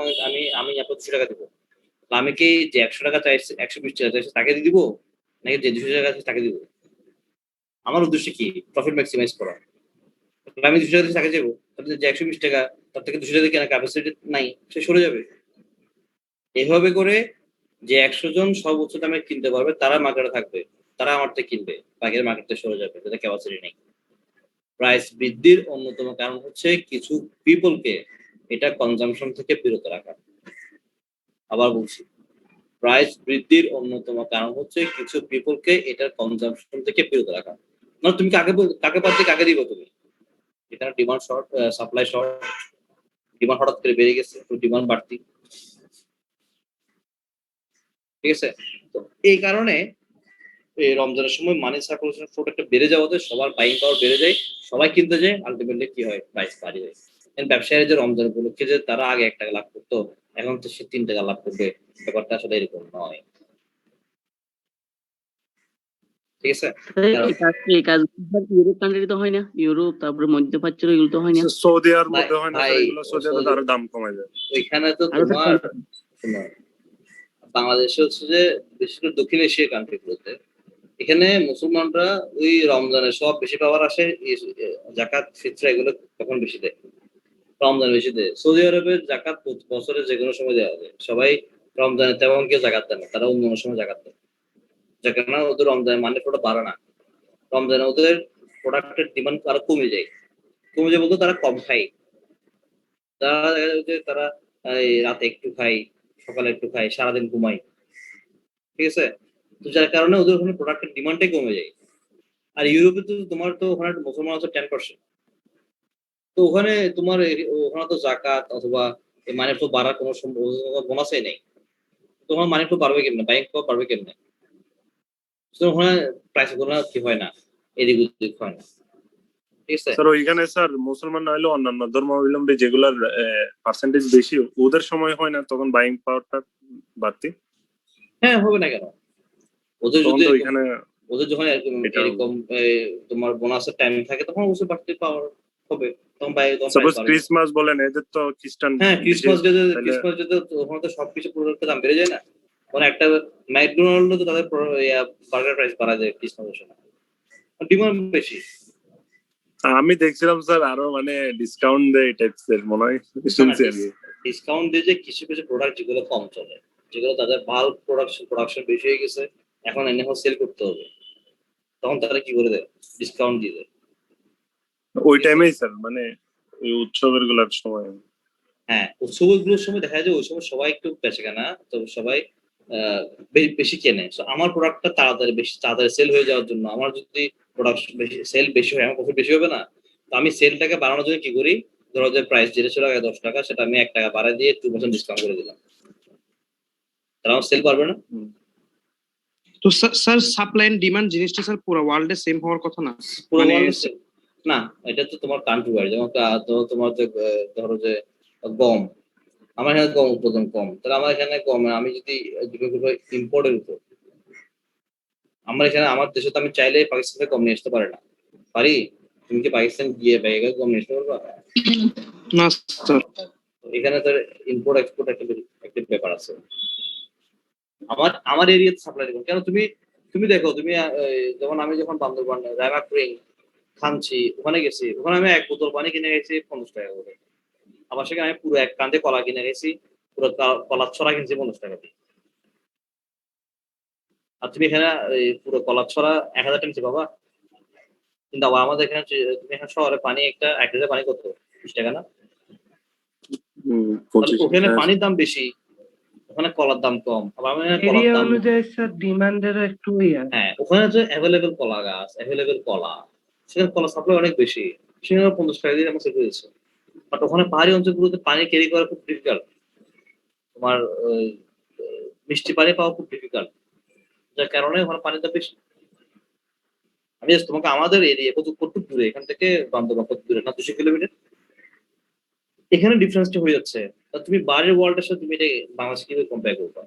আমি 200 টাকা দেবো, আমি কি যে 100 টাকা চাইছে 120 টাকা চাইছে তাকে দিব, নাকি যে 200 টাকা চাইছে তাকে দিব? আমার উদ্দেশ্য কি? প্রফিট ম্যাক্সিমাইজ করা। আমি 200 টাকা তাকে দেবো, তাহলে যে 120 টাকা, তার থেকে 200 টাকা কেনা ক্যাপাসিটি নাই, সে সরে যাবে। এভাবে করে যে 100 জন সর্বোচ্চ দামে কিনতে পারবে তারা মার্কেটে থাকবে, তারা আমার থেকে কিনবে, বাকিরা মার্কেট থেকে সরে যাবে, তাদের ক্যাপাসিটি নেই। প্রাইস বৃদ্ধির অন্যতম কারণ হচ্ছে কিছু পিপলকে এটা কনজাম্পশন থেকে বিরত রাখা। আবার বলছি, প্রাইস বৃদ্ধির অন্যতম কারণ হচ্ছে কিছু পিপলকে এটার কনজাম্পশন থেকে বিরত রাখা। মানে তুমি কাকে পাচ্ছে, কাকে দিবে তুমি? এখানে demand short, supply short, demand হঠাৎ করে বেড়ে গেছে, তো ডিমান্ড বাড়তি, ঠিক আছে? তো এই কারণে এই রমজানের সময় মানি সার্কুলেশন প্রোডাক্টটা বেড়ে যাওয়াতে সবার বাইং পাওয়ার বেড়ে যায়, সবাই কিনতে যায়, আলটিমেটলি কি হয়, প্রাইস বাড়ে যায়। ব্যবসায়ীরা যে রমজান উপলক্ষে যে তারা আগে 1 টাকা লাভ করতো, এখন তো সে 3 টাকা লাভ করবে, ব্যাপারটা আসলে এরকম নয়, ঠিক আছে? এই কাজ ইউরোপ কান্ট্রি তো হয় না, ইউরোপ তারপরে মধ্যপ্রাচ্য এগুলো তো হয় না। সৌদি আর মধ্যে হয় না ভাই, স্যার, এগুলো সৌদি আরবে আরো দাম কমে যায়। ওইখানে তো আরো তো তোমার শোনো, বাংলাদেশে হচ্ছে যে বিশেষ করে দক্ষিণ এশিয়ার কান্ট্রিগুলোতে এখানে মুসলমানরা ওই রমজানের সব বেশি পাওয়ার আসে, জাকাত ফিতরা এগুলো তখন বেশি দেয়, রমজান বেশি দেয়। সৌদি আরবে জাকাত বছরে যে কোনো সময় দেওয়া যায়, সবাই রমজানে তেমন কেউ জাকাত দেয় না, তারা অন্য সময় জাকাত দেয়, যার কারণে ওদের রমজানের মানে প্রোডাক্ট বাড়ে না, রমজানে ওদের প্রোডাক্টের ডিমান্ড আরো কমে যায় বলতে তারা কম খায়, তারা দেখা যায় যে তারা এই রাতে একটু খায়, সকালে একটু খায়, সারাদিন ঘুমায়, ঠিক আছে? তো যার কারণে ওদের ওখানে প্রোডাক্টের ডিমান্ডটাই কমে যায়। আর ইউরোপে তো তোমার তো ওখানে মুসলমান আছে 10%, তো ওখানে তোমার ওখানে তো জাকাত অথবা মানি ফ্লো বাড়ার কোনো বোনাসই নেই, তোমার মানি ফ্লো বাড়বে কেমনে, বাইং পাওয়ার বাড়বে কেমনে? তো ওখানে প্রাইস গুলো কি হয় না, এদিক ওদিক হয় না, ঠিক আছে? স্যার ওইখানে স্যার মুসলমান না হলেও অন্যান্য ধর্মাবলম্বী যেগুলোর পার্সেন্টেজ বেশি, ওদের সময় হয় না তখন বাইং পাওয়ারটা বাড়তি? হ্যাঁ, হবে না কেন? ওদের তখন যদি তো ওইখানে ওদের যখন এরকম তোমার বোনাসের টাইম থাকে তখন অবশ্যই বাড়তি পাওয়ার হবে, তখন তখন সাপোজ price বাড়বে। ক্রিসমাস বলেন, এদের তো খ্রিস্টান হ্যাঁ, ক্রিসমাস তাহলে যেতে ওখানে তো সবকিছু প্রোডাক্টের দাম বেড়ে যায় না, মানে একটা ম্যাকডোনাল্ড তো তাদের বার্গার প্রাইস বাড়া যায় ক্রিসমাসের সময়, ডিমান্ড বেশি। আমি দেখছিলাম স্যার আরো মানে ডিসকাউন্ট দেয় এই টাইপসের মনে হয়, শুনছি আর কি। ডিসকাউন্ট দিয়ে যে কিছু কিছু প্রোডাক্ট যেগুলো কম চলে, যেগুলো তাদের বাল্ক প্রোডাকশন বেশি হয়ে গেছে, এখন এনে সেল করতে হবে, তখন তারা কি করে দেয়, ডিসকাউন্ট দিয়ে দেয়। ওই টাইমেই স্যার মানে ওই উৎসবের গুলার সময়। হ্যাঁ, উৎসবগুলোর সময় দেখা যায় যে ওই সময় সবাই একটু বেচে কেনা, তো সবাই বেশি কেনে। So, আমার প্রোডাক্টটা তাড়াতাড়ি সেল হয়ে যাওয়ার জন্য, আমার যদি প্রোডাক্ট সেল বেশি হয়, আমার প্রফিট বেশি হবে না, তো আমি সেলটাকে বাড়ানোর জন্য কি করি, ধরো যে প্রাইস যেটা ছিল আগে 10 টাকা, সেটা আমি 1 টাকা বাড়ায় দিয়ে 2% ডিসকাউন্ট করে দিলাম, তাহলে আমার সেল পারবে না? তো স্যার সাপ্লাই এন্ড ডিমান্ড জিনিসটা স্যার পুরো ওয়ার্ল্ডে সেম হওয়ার কথা না, পুরো মানে world এ না, এটা তো তোমার কান্ট্রি ওয়াইজ, যেমন তোমার যে ধরো যে গম, আমার এখানে গম উৎপাদন কম, তাহলে আমার এখানে কম, আমি যদি ইম্পোর্টের উপর, আমার এখানে আমার দেশে তো আমি চাইলে পাকিস্তান থেকে গম নিয়ে আসতে পারি না, পারি? তুমি কি পাকিস্তান গিয়ে ব্যাগে গম নিয়ে আসতে পারবা? না স্যার। এখানে তো ইম্পোর্ট এক্সপোর্ট একটা ব্যাপার আছে। আমার এরিয়াতে সাপ্লাই দিব কেন? তুমি দেখো, তুমি যেমন আমি যখন বান্দরবান রায়মাকুড়ি খানছি ওখানে গেছি, ওখানে আমি 1 বোতল পানি কিনে গেছি 50 টাকা করে, আবার সেখানে আমি পুরো 1 কান্দে কলা কিনে গেছি, পুরো কলার ছড়া কিনছি 50 টাকা দিয়ে। আর তুমি এখানে পুরো কলার ছড়া 1000 টাকা নিচে পাবা, কিন্তু আবার আমাদের এখানে তুমি এখানে শহরে পানি একটা 1 লিটার পানি কত, 20 টাকা না? ওখানে পানির দাম বেশি, ওখানে কলার দাম কম, আবার আমি কলার দাম অনুযায়ী স্যার ডিমান্ডেরও একটু হ্যাঁ, ওখানে যে অ্যাভেলেবেল কলা গাছ, অ্যাভেলেবেল কলা, সেখানে কলা সাপ্লাই অনেক বেশি, সেখানে 50 টাকা দিয়ে আমার সেল হয়েছে। বাট ওখানে পাহাড়ি অঞ্চলগুলোতে পানি ক্যারি করা খুব ডিফিকাল্ট, তোমার মিষ্টি পানি পাওয়া খুব ডিফিকাল্ট, যার কারণে ওখানে পানির দাম বেশি। আমি জাস্ট তোমাকে আমাদের এরিয়া কত দূরে এখান থেকে বান্দরবান, কত দূরে না, 200 কিলোমিটার, এখানে ডিফারেন্সটা হয়ে যাচ্ছে। তা তুমি বাইরের ওয়ার্ল্ডের সাথে তুমি এটা বাংলাদেশ কিভাবে কম্পেয়ার করবা,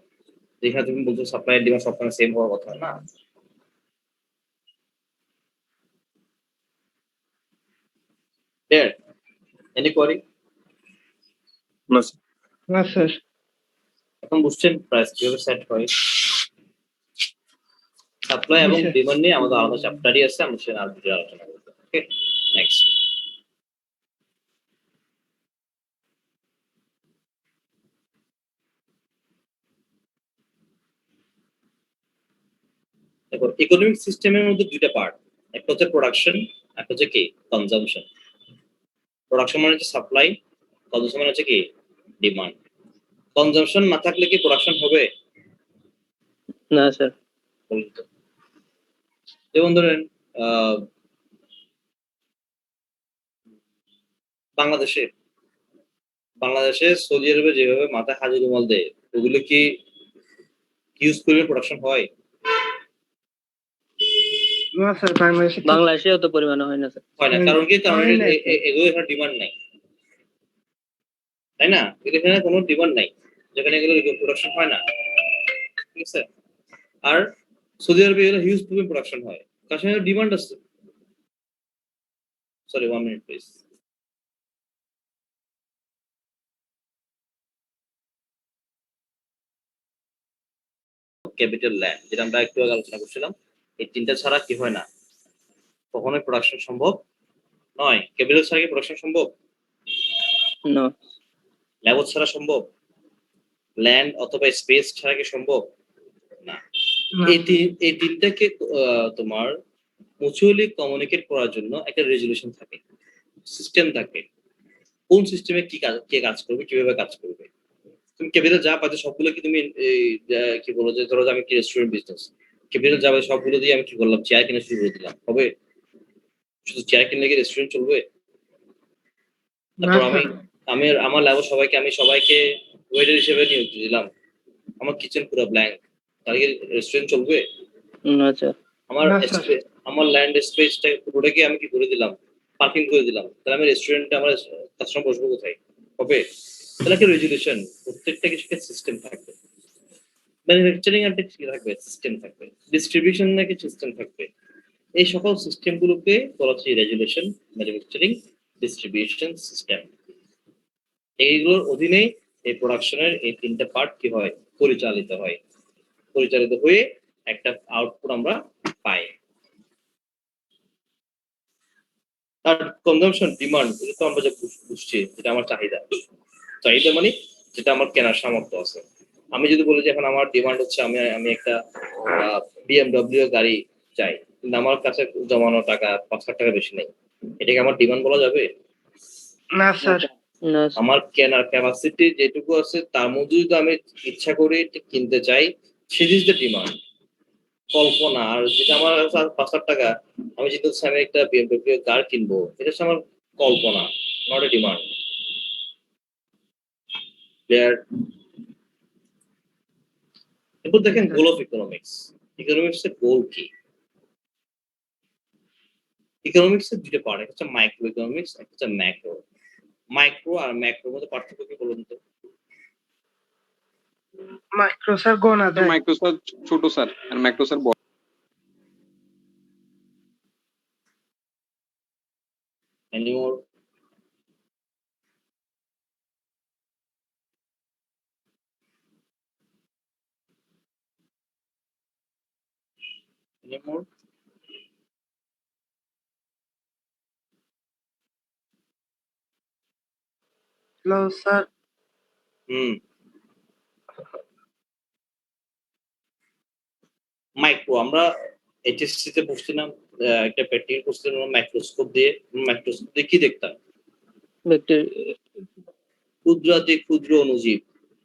যেখানে তুমি বলছো সাপ্লাই ডিমান্ড সবসময় সেম হওয়ার কথা না? There, any query? না স্যার। না স্যার। এখন বুঝছেন প্রাইস কিভাবে সেট হয়? সাপ্লাই এবং ডিমান্ড নিয়ে আমাদের আলাদা চ্যাপ্টারই আছে, আমরা সেটা আর আলোচনা করবো। ওকে, নেক্সট। দেখো ইকোনমিক সিস্টেমের মধ্যে দুইটা পার্ট, একটা হচ্ছে প্রোডাকশন, একটা হচ্ছে কি কনজাম্পশন। প্রোডাকশন মানে হচ্ছে সাপ্লাই, কনজাম্পশন মানে হচ্ছে কি ডিমান্ড। কনজাম্পশন না থাকলে কি প্রোডাকশন হবে? না স্যার। বলুন তো। যেমন ধরেন বাংলাদেশে বাংলাদেশে সৌদি আরবে যেভাবে মাথায় হাজি রুমাল দেয়, ওগুলো কি ইউজ করে প্রোডাকশন হয়? না স্যার, বাংলাদেশে বাংলাদেশে অত পরিমাণে হয় না স্যার। হয় না, কারণ কি? কারণ হয় না। এগুলো এখানে ডিমান্ড নাই, তাই না? এখানে কোনো ডিমান্ড নাই, যেখানে এগুলো প্রোডাকশন হয় না, ঠিক আছে? আর সৌদি আরবে এগুলো হিউজ পরিমাণ প্রোডাকশন হয়, তার সঙ্গে ডিমান্ড আছে। Sorry, 1 minute please. Capital land, যেটা আমরা একটু আগে আলোচনা করছিলাম, এই তিনটা ছাড়া কি হয় না, কখনোই প্রোডাকশন সম্ভব নয়। ক্যাপিটাল ছাড়া কি প্রোডাকশন সম্ভব? না। লেবার ছাড়া সম্ভব? ল্যান্ড অথবা স্পেস ছাড়া কি সম্ভব? না। না। এই তিনটাকে তোমার মিউচুয়ালি কমিউনিকেট করার জন্য একটা রেজুলেশন থাকে, সিস্টেম থাকে, কোন সিস্টেমে কে কাজ করবে, কিভাবে কাজ করবে। তুমি ক্যাপিটাল যা পাচ্ছ সবগুলো কি তুমি কি বলো যে ধরো আমি কি রেস্টুরেন্ট বিজনেস, ক্যাপিটাল যা পাচ্ছ সবগুলো দিয়ে আমি কি করলাম, চেয়ার কিনে শুরু করে দিলাম, হবে? শুধু চেয়ার কিনলে কি রেস্টুরেন্ট চলবে? তারপর আমি আমার লেবার সবাইকে ওয়েটার হিসেবে নিয়োগ দিলাম, আমার কিচেন পুরো ব্ল্যাঙ্ক, তাহলে কি রেস্টুরেন্ট চলবে? না স্যার। আমার ল্যান্ড স্পেসটা পুরোটাকে আমি কি করে দিলাম, পার্কিং করে দিলাম, তাহলে আমি রেস্টুরেন্টে আমার কাস্টমার বসবো কোথায়? হবে? তাহলে একটা রেজুলেশন, প্রত্যেকটা কিছু সিস্টেম থাকবে। ম্যানুফ্যাকচারিং একটা কি থাকবে, সিস্টেম থাকবে। ডিস্ট্রিবিউশন নাকি সিস্টেম থাকবে। এই সকল সিস্টেম গুলোকে বলা হচ্ছে রেজুলেশন, ম্যানুফ্যাকচারিং, ডিস্ট্রিবিউশন সিস্টেম। এইগুলোর অধীনেই এই প্রোডাকশনের এই তিনটা পার্ট কি হয়, পরিচালিত হয়ে একটা আউটপুট আমরা পাই। তার কনজাম্পশন, ডিমান্ড, এটা তো আমরা যে বুঝছি, যেটা আমার চাহিদা মানে যেটা আমার কেনার সামর্থ্য আছে। আমি যদি বলি যে এখন আমার ডিমান্ড হচ্ছে আমি একটা BMW গাড়ি চাই, কিন্তু আমার কাছে জমানো টাকা 5 লাখ টাকা বেশি নেই, এটাকে আমার ডিমান্ড বলা যাবে? না স্যার। না। আমার কেনার ক্যাপাসিটি যেটুকু আছে তার মধ্যে যদি আমি ইচ্ছা করি কিনতে চাই, সেট ইজ দ্য ডিমান্ড, কল্পনা। আর যেটা আমার 5 লাখ টাকা, আমি যেটা আমি একটা BMW কার কিনবো, এটা হচ্ছে আমার কল্পনা, নট এ ডিমান্ড। এরপর দেখেন গোল অফ ইকোনমিক্স। ইকোনমিক্স এর গোল কি? ইকোনমিক্স এর দুটো পার্ট, একটা হচ্ছে মাইক্রো ইকোনমিক্স, একটা হচ্ছে ম্যাক্রো। মাইক্রো আর ম্যাক্রোর মধ্যে পার্থক্য কি বলুন তো? মাইক্রো স্যার গোনা দেয়। মাইক্রো স্যার ছোট স্যার, আর ম্যাক্রো স্যার বড়। Any more? Any more? Hello sir. Micro আমরা এইচএসসি তে পড়ছিলাম, একটা প্র্যাকটিক্যাল করছিলাম মাইক্রোস্কোপ দিয়ে কি দেখতাম? ক্ষুদ্রাতি ক্ষুদ্র অণুজীব,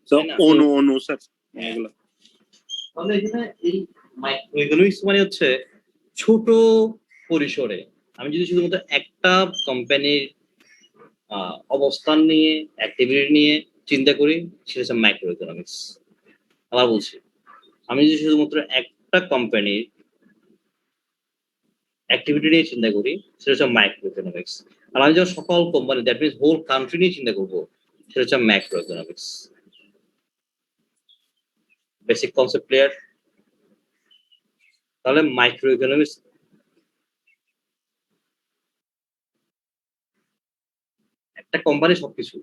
তাই না? অনু স্যার, এগুলো। তাহলে এখানে এই মাইক্রো ইকোনমিক্স মানে হচ্ছে ছোট পরিসরে, আমি যদি শুধুমাত্র একটা কোম্পানির অবস্থান নিয়ে, অ্যাক্টিভিটি নিয়ে চিন্তা করি, সেটা হচ্ছে মাইক্রো ইকোনমিক্স। আবার বলছি, আমি যদি শুধুমাত্র একটা কোম্পানির অ্যাক্টিভিটি নিয়ে চিন্তা করি, সেটা হচ্ছে মাইক্রো ইকোনমিক্স। আর আমি যখন সকল company, that means whole country নিয়ে চিন্তা করবো, সেটা হচ্ছে macroeconomics. Basic concept clear? তাহলে মাইক্রো ইকোনমিক্স একটা কোম্পানি সবকিছু,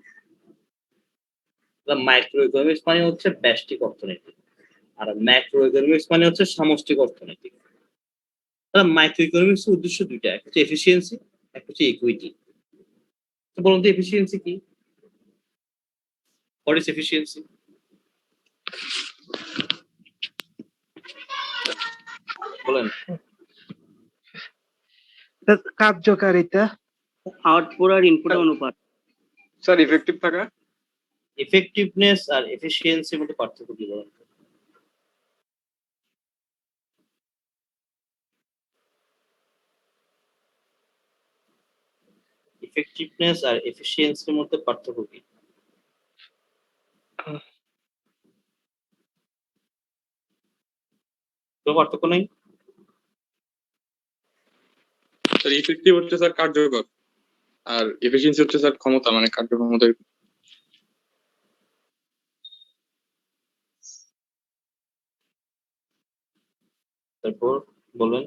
মাইক্রো ইকোনমিক্স মানে হচ্ছে ব্যষ্টিক অর্থনীতি, আর ম্যাক্রো ইকোনমিক্স মানে হচ্ছে সামষ্টিক অর্থনীতি। তাহলে মাইক্রো ইকোনমিক্স এর উদ্দেশ্য দুইটা, একটা হচ্ছে এফিসিয়েন্সি, একটা হচ্ছে ইকুইটি। তো বলুন তো এফিসিয়েন্সি কি? What is efficiency? বলেন। কার্যকারিতা, আউটপুট আর ইনপুটের অনুপাত। স্যার ইফেক্টিভ থাকা। ইফেক্টিভনেস আর এফিসিয়েন্সির মধ্যে পার্থক্য কি বলেন? ইফেক্টিভনেস আর এফিসিয়েন্সির মধ্যে পার্থক্য কি? কোনো পার্থক্য নেই? স্যার ইফেক্টিভ হচ্ছে স্যার কার্যকর, আর এফিসিয়েন্সি হচ্ছে স্যার ক্ষমতা, মানে কার্যক্ষমতার। তারপর বলেন।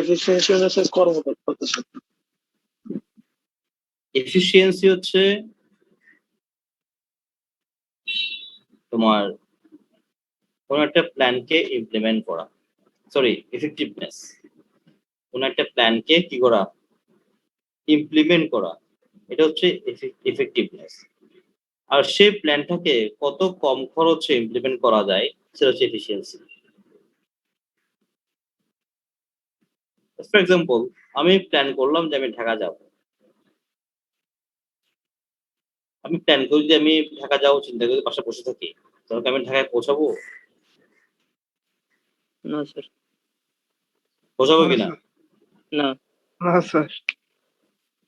এফিসিয়েন্সি হচ্ছে কর্মদক্ষতা স্যার। এফিসিয়েন্সি হচ্ছে তোমার কোন একটা প্ল্যানকে ইমপ্লিমেন্ট করা, সরি এফেক্টিভনেস কোন একটা প্ল্যানকে কি করা, ইমপ্লিমেন্ট করা, এটা হচ্ছে এফেক্টিভনেস। আর সেই প্ল্যানটাকে কত কম খরচে ইমপ্লিমেন্ট করা যায় সেটা হচ্ছে এফিসিয়েন্সি। ফর এক্সাম্পল, আমি প্ল্যান করলাম যে আমি ঢাকা যাব, আমি প্ল্যান করি যে আমি ঢাকা যাবো, চিন্তা করি পাশে বসে থাকি, তাহলে আমি ঢাকায় পৌঁছাবো? না স্যার। পৌঁছাবো কিনা? না। না স্যার।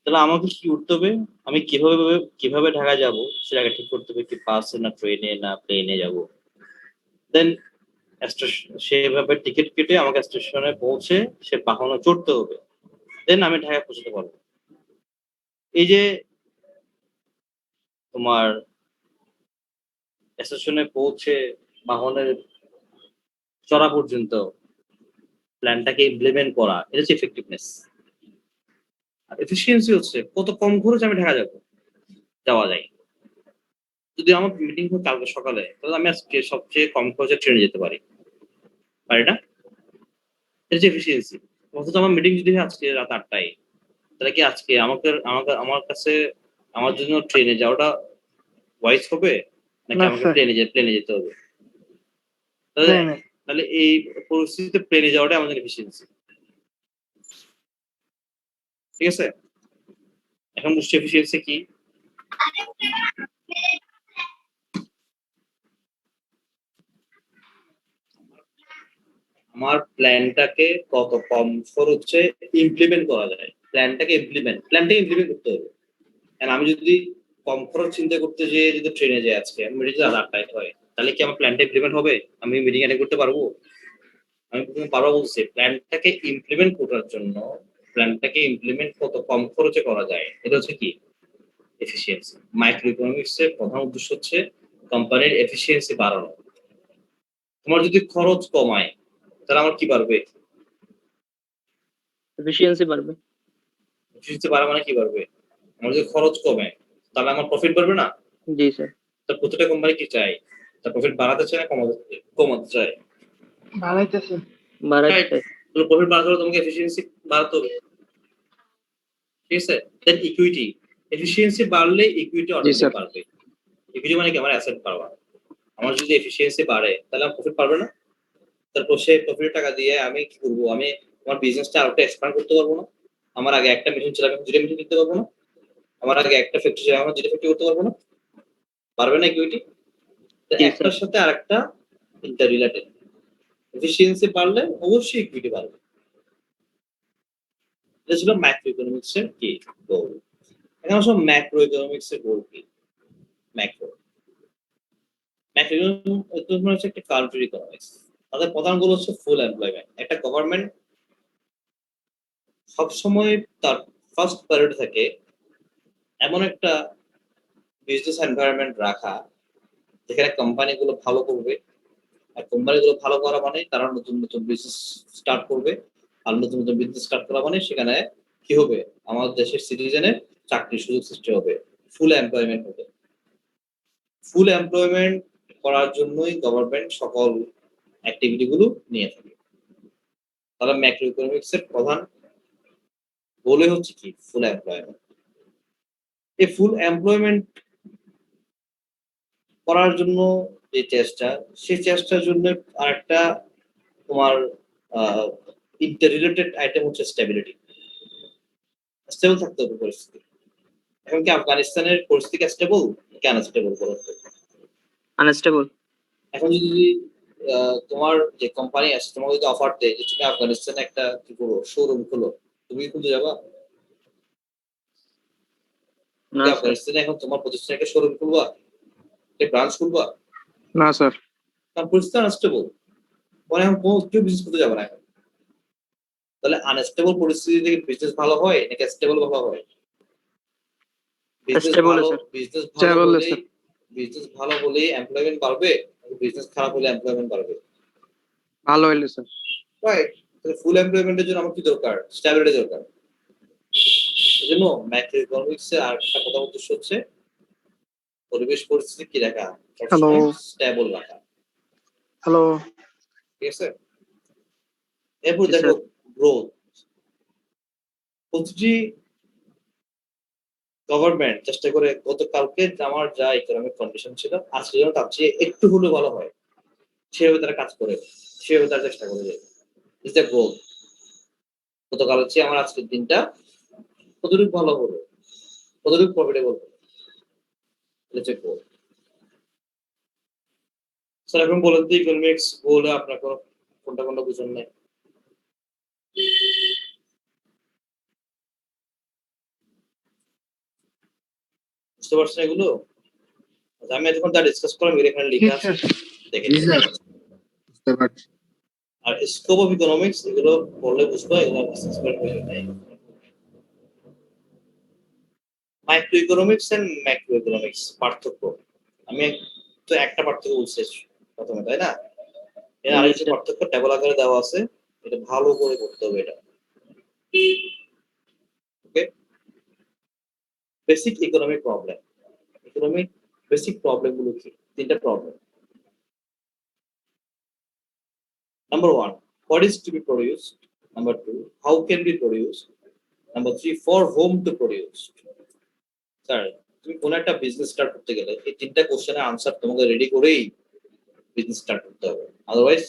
তাহলে আমাকে কি করতে হবে, আমি কিভাবে ঢাকা যাব সেটা আগে ঠিক করতে হবে, কি বাসে না ট্রেনে না প্লেনে যাব। দেন সেভাবে টিকিট কেটে আমাকে স্টেশনে পৌঁছে সে বাহনে চড়তে হবে, দেন আমি ঢাকায় পৌঁছতে পারবো। এই যে তোমার স্টেশনে পৌঁছে বাহনের চড়া পর্যন্ত প্ল্যানটাকে ইমপ্লিমেন্ট করা, এটা হচ্ছে এফেক্টিভনেস। আর এফিসিয়েন্সি হচ্ছে কত কম খরচ আমি ঢাকা যাওয়া যায়। যদি আমার মিটিং হয় কালকে সকালে, তাহলে আমি আজকে সবচেয়ে কম খরচে ট্রেনে যেতে পারি না? এটা হচ্ছে এফিসিয়েন্সি। অথচ আমার মিটিং যদি হয় আজকে রাত 8টায়, তাহলে কি আজকে আমাকে আমাকে আমার কাছে আমার জন্য ট্রেনে যাওয়াটা ওয়াইজ হবে, নাকি না আমাকে স্যার, প্লেনে যেতে হবে? প্লেনে। তাহলে এই পরিস্থিতিতে প্লেনে যাওয়াটাই আমাদের এফিসিয়েন্সি। ঠিক আছে, এখন বুঝছি এফিসিয়েন্সি কি। আমার প্ল্যানটাকে কত কম খরচে ইমপ্লিমেন্ট করা যায়, প্ল্যানটাকে ইমপ্লিমেন্ট করতে হবে। কারণ আমি যদি কম খরচ চিন্তা করতে যেয়ে যদি ট্রেনে যাই, আজকে আমি মিটিং রাত 8টায় হয়, তাহলে কি আমার প্ল্যানটা ইমপ্লিমেন্ট হবে? আমি মিটিং অ্যাটেন্ড করতে পারবো? আমি প্রথমে পারবো বলছি, প্ল্যানটাকে ইমপ্লিমেন্ট করার জন্য প্ল্যানটাকে ইমপ্লিমেন্ট কত কম খরচে করা যায়, এটা হচ্ছে কি এফিসিয়েন্সি। মাইক্রো ইকোনমিক্স এর প্রধান উদ্দেশ্য হচ্ছে কোম্পানির এফিসিয়েন্সি বাড়ানো। তোমার যদি খরচ কমায় তাহলে আমার কি বাড়বে? এফিসিয়েন্সি বাড়বে। এফিসিয়েন্সি বাড়া মানে কি বাড়বে? আমার যদি খরচ কমে তাহলে আমার প্রফিট বাড়বে না? জি স্যার। তার প্রতিটা কোম্পানি কি চায়, তার প্রফিট বাড়াতে চায় না কমাতে চায়? বাড়াইতেছে। বাড়াচ্ছে। প্রফিট বাড়াতে হলে তোমাকে এফিসিয়েন্সি বাড়াতে হবে। ঠিক আছে, দেন ইকুইটি, এফিসিয়েন্সি বাড়লে ইকুইটি অটোমেটিক বাড়বে। ইকুইটি মানে কি? আমার অ্যাসেট পাওয়া। আমার যদি এফিসিয়েন্সি বাড়ে তাহলে আমার প্রফিট পারবে না? তারপর সেই প্রফিটের টাকা দিয়ে আমি কি করবো? আমি আমার বিজনেসটা আরো এক্সপ্যান্ড করতে পারবো না? আমার আগে একটা মেশিন ছিল, আমি 2টা মেশিন কিনতে পারবো না? আমার আগে একটা ফ্যাক্টরি ছিল, আমার 2টা ফ্যাক্টরি করতে পারবো না? পারবে না ইকুইটি? একটার সাথে আরেকটা ইন্টার রিলেটেড। এফিসিয়েন্সি বাড়লে অবশ্যই ইকুইটি বাড়বে। এটা ছিল ম্যাক্রো ইকোনমিক্স এর কি গোল। এখন আসলে ম্যাক্রো ইকোনমিক্স এর গোল কি? ম্যাক্রো ইকোনমিক্স হচ্ছে একটা কান্ট্রি ইকোনমিক্স। তাদের প্রধান গোল হচ্ছে ফুল এমপ্লয়মেন্ট। একটা গভর্নমেন্ট সবসময় তার ফার্স্ট প্রায়োরিটি থাকে এমন একটা বিজনেস এনভায়রনমেন্ট রাখা যেখানে কোম্পানিগুলো ভালো করবে। আর কোম্পানিগুলো ভালো করা মানে তারা নতুন নতুন বিজনেস স্টার্ট করবে। আর নতুন নতুন বিজনেস স্টার্ট করা মানে সেখানে কি হবে? আমাদের দেশের সিটিজেনের চাকরির সুযোগ সৃষ্টি হবে, ফুল এমপ্লয়মেন্ট হবে। ফুল এমপ্লয়মেন্ট করার জন্যই গভর্নমেন্ট সকল অ্যাক্টিভিটি গুলো নিয়ে থাকে। তাহলে ম্যাক্রো ইকোনমিক্স এর প্রধান গোলই হচ্ছে কি? ফুল এমপ্লয়মেন্ট। এই ফুল এমপ্লয়মেন্ট করার জন্য যে চেষ্টা, সেই চেষ্টার জন্য আরেকটা তোমার ইন্টাররিলেটেড আইটেম হচ্ছে স্টেবিলিটি। স্টেবল থাকতে হবে পরিস্থিতি। এখন কি আফগানিস্তানের পরিস্থিতি স্টেবল নাকি আনস্টেবল বলো তো? আনস্টেবল। এখন যদি তোমার যে কোম্পানি আছে তোমাকে যদি অফার দেয় যে তুমি আফগানিস্তানে একটা কি করো শোরুম খোলো, তুমি কি খুলতে যাবা? না তুমি স্যার। আফগানিস্তানে এখন তোমার প্রতিষ্ঠানে একটা শোরুম খুলবা, একটা ব্রাঞ্চ খুলবা? না স্যার। কারণ পরিস্থিতি আনস্টেবল, পরে এখন কেউ বিজনেস করতে যাবে না এখন। তাহলে আনস্টেবল পরিস্থিতি থেকে বিজনেস ভালো হয় নাকি স্টেবল ভালো হয়? বিজনেস Stable, ভালো, sir. বিজনেস ভালো Stable, হলেই sir. বিজনেস ভালো হলেই এমপ্লয়মেন্ট বাড়বে, বিজনেস খারাপ হলে এমপ্লয়মেন্ট বাড়বে। ভালো হইলে স্যার। রাইট? তাহলে ফুল এমপ্লয়মেন্টের জন্য আমার কি দরকার? স্ট্যাবিলিটি দরকার। এজন্য ম্যাক্রো ইকোনমিক্স এর আরেকটা প্রধান উদ্দেশ্য হচ্ছে পরিবেশ পরিস্থিতি কি রাখা, সবসময় স্টেবল রাখা। হ্যালো। ঠিক আছে? এরপর জি, দেখো স্যার। গ্রোথ। প্রতিটি গভর্নমেন্ট চেষ্টা করে গতকালকে আমার যা ইকোনমিক কন্ডিশন ছিল আজকে যেন তার চেয়ে একটু হলেও ভালো হয় সেভাবে তারা কাজ করে, সেভাবে তারা চেষ্টা করে যায়। Is the growth. গতকালের চেয়ে আমার আজকের দিনটা কতটুকু ভালো হলো, কতটুকু প্রফিটেবল হলো, এটা গ্রোথ। স্যার এখন বলেন তো ইকোনমিক্স বলে আপনার কোনটা কোনটা বুঝেন নাই? বুঝতে পারছেন এগুলো? আচ্ছা, আমি এতক্ষণ যা ডিসকাস করলাম এখানে লিখে আছে, দেখে নিন। আর স্কোপ অফ ইকোনমিক্স এগুলো পড়লে বুঝবো, এগুলো এক্সপ্লেন হয়ে যায়। Microeconomics and macroeconomics পার্থক্য আমি তো একটা পার্থক্য বলছি প্রথমে, তাই না? এর আরেকটা পার্থক্য টেবল আকারে দেওয়া আছে, এটা ভালো করে করতে হবে এটা। Okay, basic economic problem. Economic basic problem গুলো কি? তিনটা problem. Number 1, what is to be produced? Number 2, how can be produced? Number 3, for whom to produce? Sir তুমি কোন একটা বিজনেস স্টার্ট করতে গেলে এই তিনটা কোশ্চেনের আনসার তোমাকে রেডি করেই বিজনেস স্টার্ট করতে হবে, আদারওয়াইজ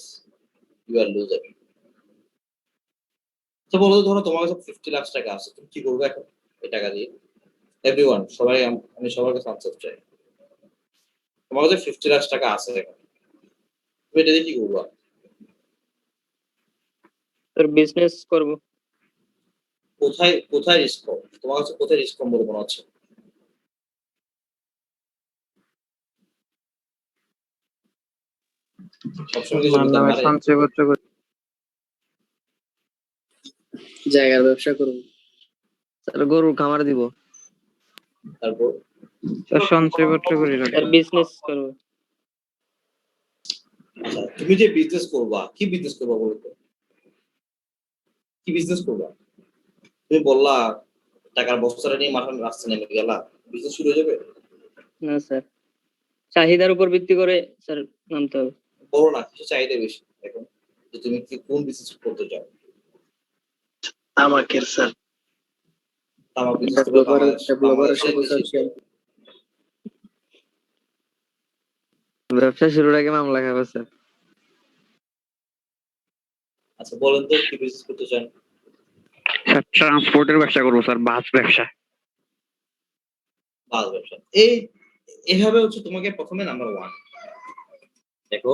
ইউ আর লুজার। তো বলো, ধরো তোমার কাছে 50 লাখ টাকা আছে, তুমি কি করবে এখন এই টাকা দিয়ে? এভরিওয়ান, সবাই, আমি সবার কাছে আনসার চাই। তোমার কাছে 50 লাখ টাকা আছে এখন, তুমি এটা দিয়ে কি করবা? স্যার বিজনেস করব। কোথায় কোথায় রিস্ক কম? তোমার কাছে কোথায় রিস্ক কম বলে মনে হচ্ছে? সবসময় কিছু বলতে পারে। সঞ্চয়পত্র জায়গার ব্যবসা করবো। স্যার গরুর খামার দিব। তারপর সঞ্চয়পত্র করি স্যার বিজনেস করব। আচ্ছা, তুমি যে বিজনেস করবা, কি বিজনেস করবা বলতো? কি বিজনেস করবা? তুমি বললা টাকার বস্তাটা নিয়ে মাথার রাস্তা নেমে গেলা, বিজনেস শুরু হয়ে যাবে? না স্যার, চাহিদার উপর ভিত্তি করে স্যার নামতে হবে। বলো না কিছু চাহিদা বেশি এখন, যে তুমি কি কোন বিজনেস করতে চাও? তামাকের স্যার। তামাক বিজনেস করলে বাংলাদেশের ব্যবসা শুরুর আগে মামলা খাবো স্যার। আচ্ছা বলেন তো কি বিজনেস করতে চান? ট্রান্সপোর্টের ব্যবসা করবো স্যার, বাস ব্যবসা। বাস ব্যবসা। এইভাবে হচ্ছে তোমাকে প্রথমে নাম্বার 1 দেখো,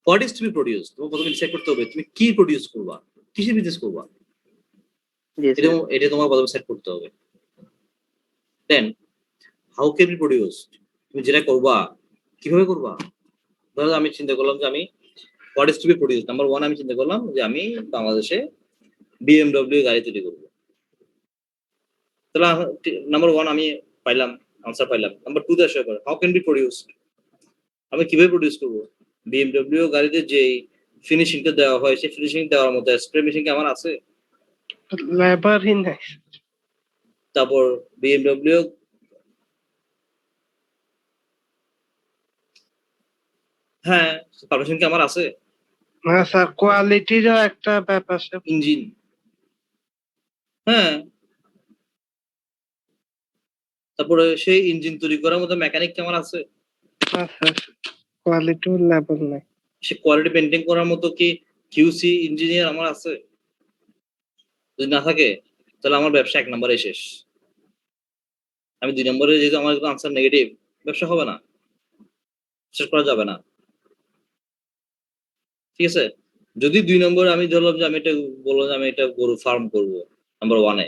what is to be produce. তোমাকে প্রথমে ডিসাইড করতে হবে তুমি কি প্রডিউস করবা, কিসের বিজনেস করবা, এটা তোমার প্রথমে সেট করতে হবে। Then how can be produce, তুমি যেটা করবা কিভাবে করবা। ধরো আমি চিন্তা করলাম যে আমি what is to be produce, number 1 আমি চিন্তা করলাম যে আমি বাংলাদেশে BMW গাড়ি তৈরি করবো। তাহলে নাম্বার 1 আমি পাইলাম, আনসার পাইলাম। নাম্বার 2 তে আসে হাউ ক্যান বি প্রডিউসড, আমি কিভাবে প্রডিউস করবো? BMW গাড়িতে যে ফিনিশিংটা দেওয়া হয় সেই ফিনিশিং দেওয়ার মতো স্প্রে মেশিন কি আমার আছে? লেবারই নাই। তারপর BMW হ্যাঁ পারমিশন কি আমার আছে? না স্যার, কোয়ালিটিরও একটা ব্যাপার আছে। ইঞ্জিন, হ্যাঁ, তারপরে সেই ইঞ্জিন তৈরি করার মতো মেকানিক কি আমার আছে? না স্যার, কোয়ালিটিও লেভেল নাই। সে কোয়ালিটি মেনটেন করার মতো কি কিউসি ইঞ্জিনিয়ার আমার আছে? যদি না থাকে তাহলে আমার ব্যবসা 1 নম্বরে শেষ। আমি 2 নম্বরে যেহেতু আমার আনসার নেগেটিভ, ব্যবসা হবে না, শেষ করা যাবে না। ঠিক আছে? যদি 2 নম্বরে আমি ধরলাম যে আমি এটা বললাম যে আমি এটা গরু ফার্ম করব নাম্বার 1 এ।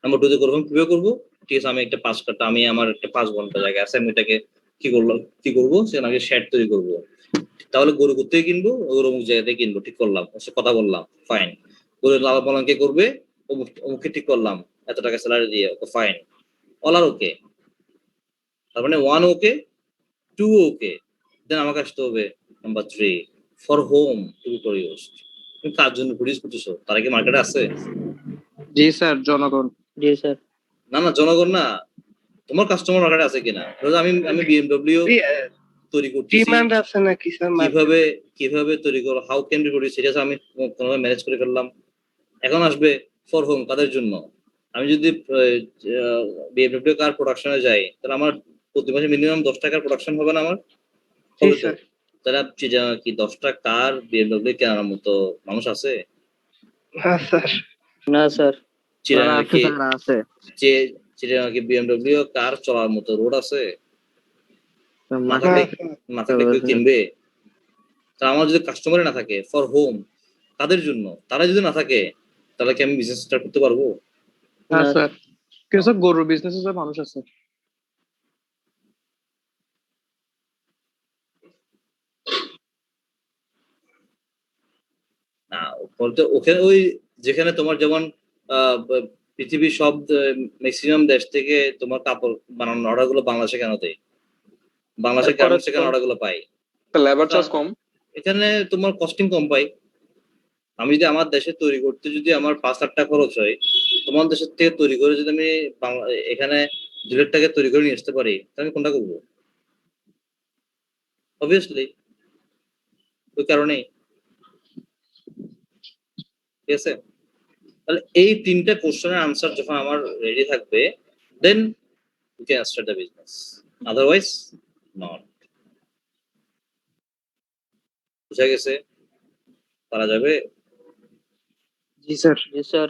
নাম্বার 2 তে গরু ফার্ম কিভাবে করব? ঠিক আছে, আমি একটা 5 কাঠা, আমি আমার একটা 5 ঘন্টা জায়গা আছে, আমি এটাকে কি করব? সেখানে আমি শেড তৈরি করব। তাহলে গরু কোত্থেকে কিনবো? গরু অমুক জায়গা থেকে কিনবো, ঠিক করলাম। ওর সাথে কথা বললাম, ফাইন। গরুর লালন পালন কে করবে? অমুককে ঠিক করলাম, এত টাকা স্যালারি দিয়ে, ওকে ফাইন। অল আর ওকে। তার মানে 1 ওকে, 2 ওকে। দেন আমাকে আসতে হবে number 3 for whom to be produced. তুমি কার জন্য প্রডিউস করতেছো? তারা কি মার্কেটে আছে? জি স্যার, জনগণ। জি স্যার। না না, জনগণ না, তোমার কাস্টমার মার্কেটে আছে কিনা? ধরো আমি বিএমডব্লিউ তৈরি করতেছি, ডিমান্ড আছে নাকি স্যার? কিভাবে তৈরি করো, হাউ ক্যান বি প্রডিউস, সেটা আমি কোনোভাবে ম্যানেজ করে ফেললাম। এখন আসবে ফর হোম, কাদের জন্য? আমি যদি বিএমডব্লিউ কার প্রোডাকশনে যাই, তাহলে আমার প্রতি মাসে মিনিমাম 10 টাকার প্রোডাকশন হবে না আমার? হবে তো। তাহলে কি 10টা কার বিএমডব্লিউ কেনার মতো মানুষ আছে? না স্যার। না স্যার। আছে। চিটাগাং কি বিএমডব্লিউ কার চলার মতো রোড আছে? না থাকলে কেউ কিনবে? তা আমার যদি কাস্টমারই না থাকে ফর হোম, তাদের জন্য, তারা যদি না থাকে তাহলে কি আমি বিজনেস স্টার্ট করতে পারবো? না স্যার, কিন্তু স্যার গরুর বিজনেসে স্যার মানুষ আছে। না, ওখানে ওই যেখানে তোমার যেমন পৃথিবীর সব ম্যাক্সিমাম দেশ থেকে তোমার কাপড় বানানোর অর্ডার গুলো বাংলাদেশে কেন দেয়? বাংলাদেশের গার্মেন্টস থেকে অর্ডার গুলো পাই, লেবার চার্জ কম, এখানে তোমার কস্টিং কম পাই। আমি যদি আমার দেশে তৈরি করতে যদি আমার 5 লাখ টাকা খরচ হয়, তোমার দেশের থেকে তৈরি করে যদি আমি এখানে 2 লাখ টাকা তৈরি করে নিয়ে আসতে পারি, তাহলে আমি কোনটা করবো? অবভিয়াসলি ওই কারণেই। ঠিক আছে, তাহলে এই 3টা কোশ্চেনের আনসার যখন আমার রেডি থাকবে, দেন you can start the business, otherwise not. বুঝা গেছে? পারা যাবে? জি স্যার। জি স্যার।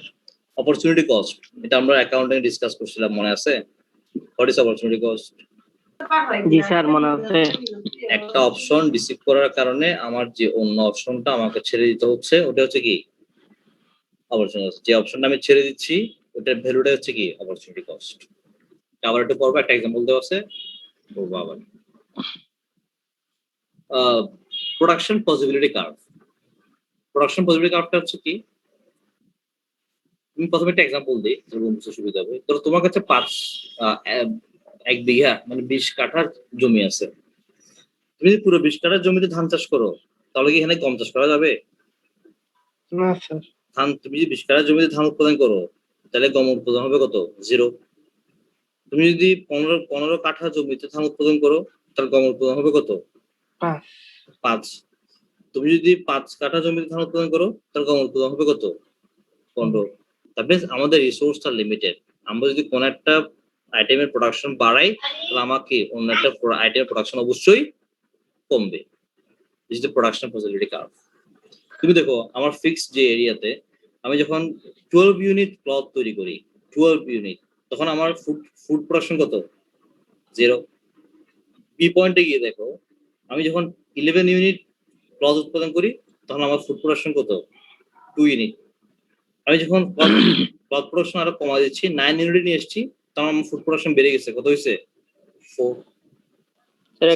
অপরচুনিটি কস্ট, এটা আমরা অ্যাকাউন্টিং ডিসকাস করছিলাম, মনে আছে? What is opportunity cost? G sir, মনে আছে। একটা অপশন রিসিভ করার কারণে আমার যে অন্য অপশনটা আমাকে ছেড়ে দিতে হচ্ছে, ওটা হচ্ছে কি অপরচুনিটি। যে অপশনটা আমি ছেড়ে দিচ্ছি ওটার ভ্যালুটা হচ্ছে কি অপরচুনিটি কস্ট। আবার একটু পড়বো, একটা এক্সাম্পল দেওয়া আছে, বলবো আবার। Production possibility curve. Production possibility কার্ভটা হচ্ছে কি? তুমি প্রথমে একটা এক্সাম্পল দিই, বুঝতে সুবিধা হবে। ধরো তোমার কাছে 1 বিঘা মানে 20 কাঠার জমি আছে। তুমি যদি পুরো 20 কাঠার জমিতে ধান চাষ করো, তাহলে কি এখানে গম চাষ করা যাবে? না স্যার। তুমি যদি 20 কাঠা জমিতে ধান উৎপাদন করো, তাহলে গম উৎপাদন হবে কত? 0। তুমি যদি 15 কাঠা জমিতে ধান উৎপাদন করো, তাহলে গম উৎপাদন হবে কত? 5। তুমি যদি 5 কাঠা জমিতে ধান উৎপাদন করো, তাহলে গম উৎপাদন হবে কত? 15। দ্যাট মিনস আমাদের রিসোর্সটা লিমিটেড। আমরা যদি কোন একটা আইটেমের প্রোডাকশন বাড়াই, তাহলে আমাকে অন্য একটা আইটেমের প্রোডাকশন অবশ্যই কমবে। This is the production possibility curve. তুমি দেখো আমার ফিক্সড যে এরিয়াতে আমি যখন 12 ইউনিট ক্লথ তৈরি করি, 12 ইউনিট, তখন আমার ফুড প্রোডাকশন কত? 0। বি পয়েন্টে গিয়ে দেখো, আমি যখন 11 ইউনিট ক্লথ উৎপাদন করি, তখন আমার ফুড প্রোডাকশন কত? 2 ইউনিট। আমি যখন ক্লথ প্রোডাকশন আরো কমা দিচ্ছি, 9 ইউনিট নিয়ে এসেছি, তখন আমার ফুড প্রোডাকশন বেড়ে গেছে, কত হয়েছে? 4।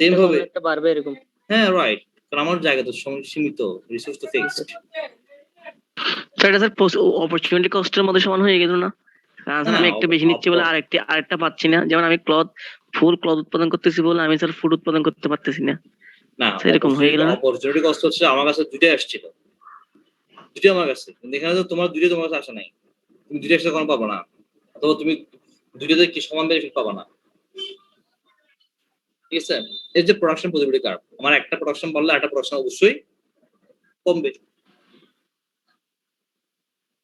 সেম ভাবে একটা বাড়বে এরকম। হ্যাঁ রাইট, কারণ আমার জায়গা তো সীমিত, রিসোর্স তো ফিক্সড। স্যার এটা স্যার অপরচুনিটি কস্টের মধ্যে সমান হয়ে গেল না? আমি একটা বেশি নিচ্ছি বলে আরেকটা পাচ্ছি না। যেমন আমি ফুল ক্লথ উৎপাদন করতেছি বলে আমি স্যার ফুড উৎপাদন করতে পারতেছি না। না, এরকম হয়ে গেল না? অপরচুনিটি কস্ট হচ্ছে আমার কাছে দুইটাই আসছিল, দুইটাই আমার কাছে, কিন্তু এখানে তো তোমার দুইটাই তোমার কাছে আসে নাই। তুমি দুইটা একসাথে কোনো পাবো না, অথবা তুমি দুইটাতে কি সমান বেনিফিট পাবা না। ঠিক আছে, এই যে প্রোডাকশন পসিবিলিটি কার্ভ, আমার একটা প্রোডাকশন বাড়লে একটা প্রোডাকশন অবশ্যই কমবে।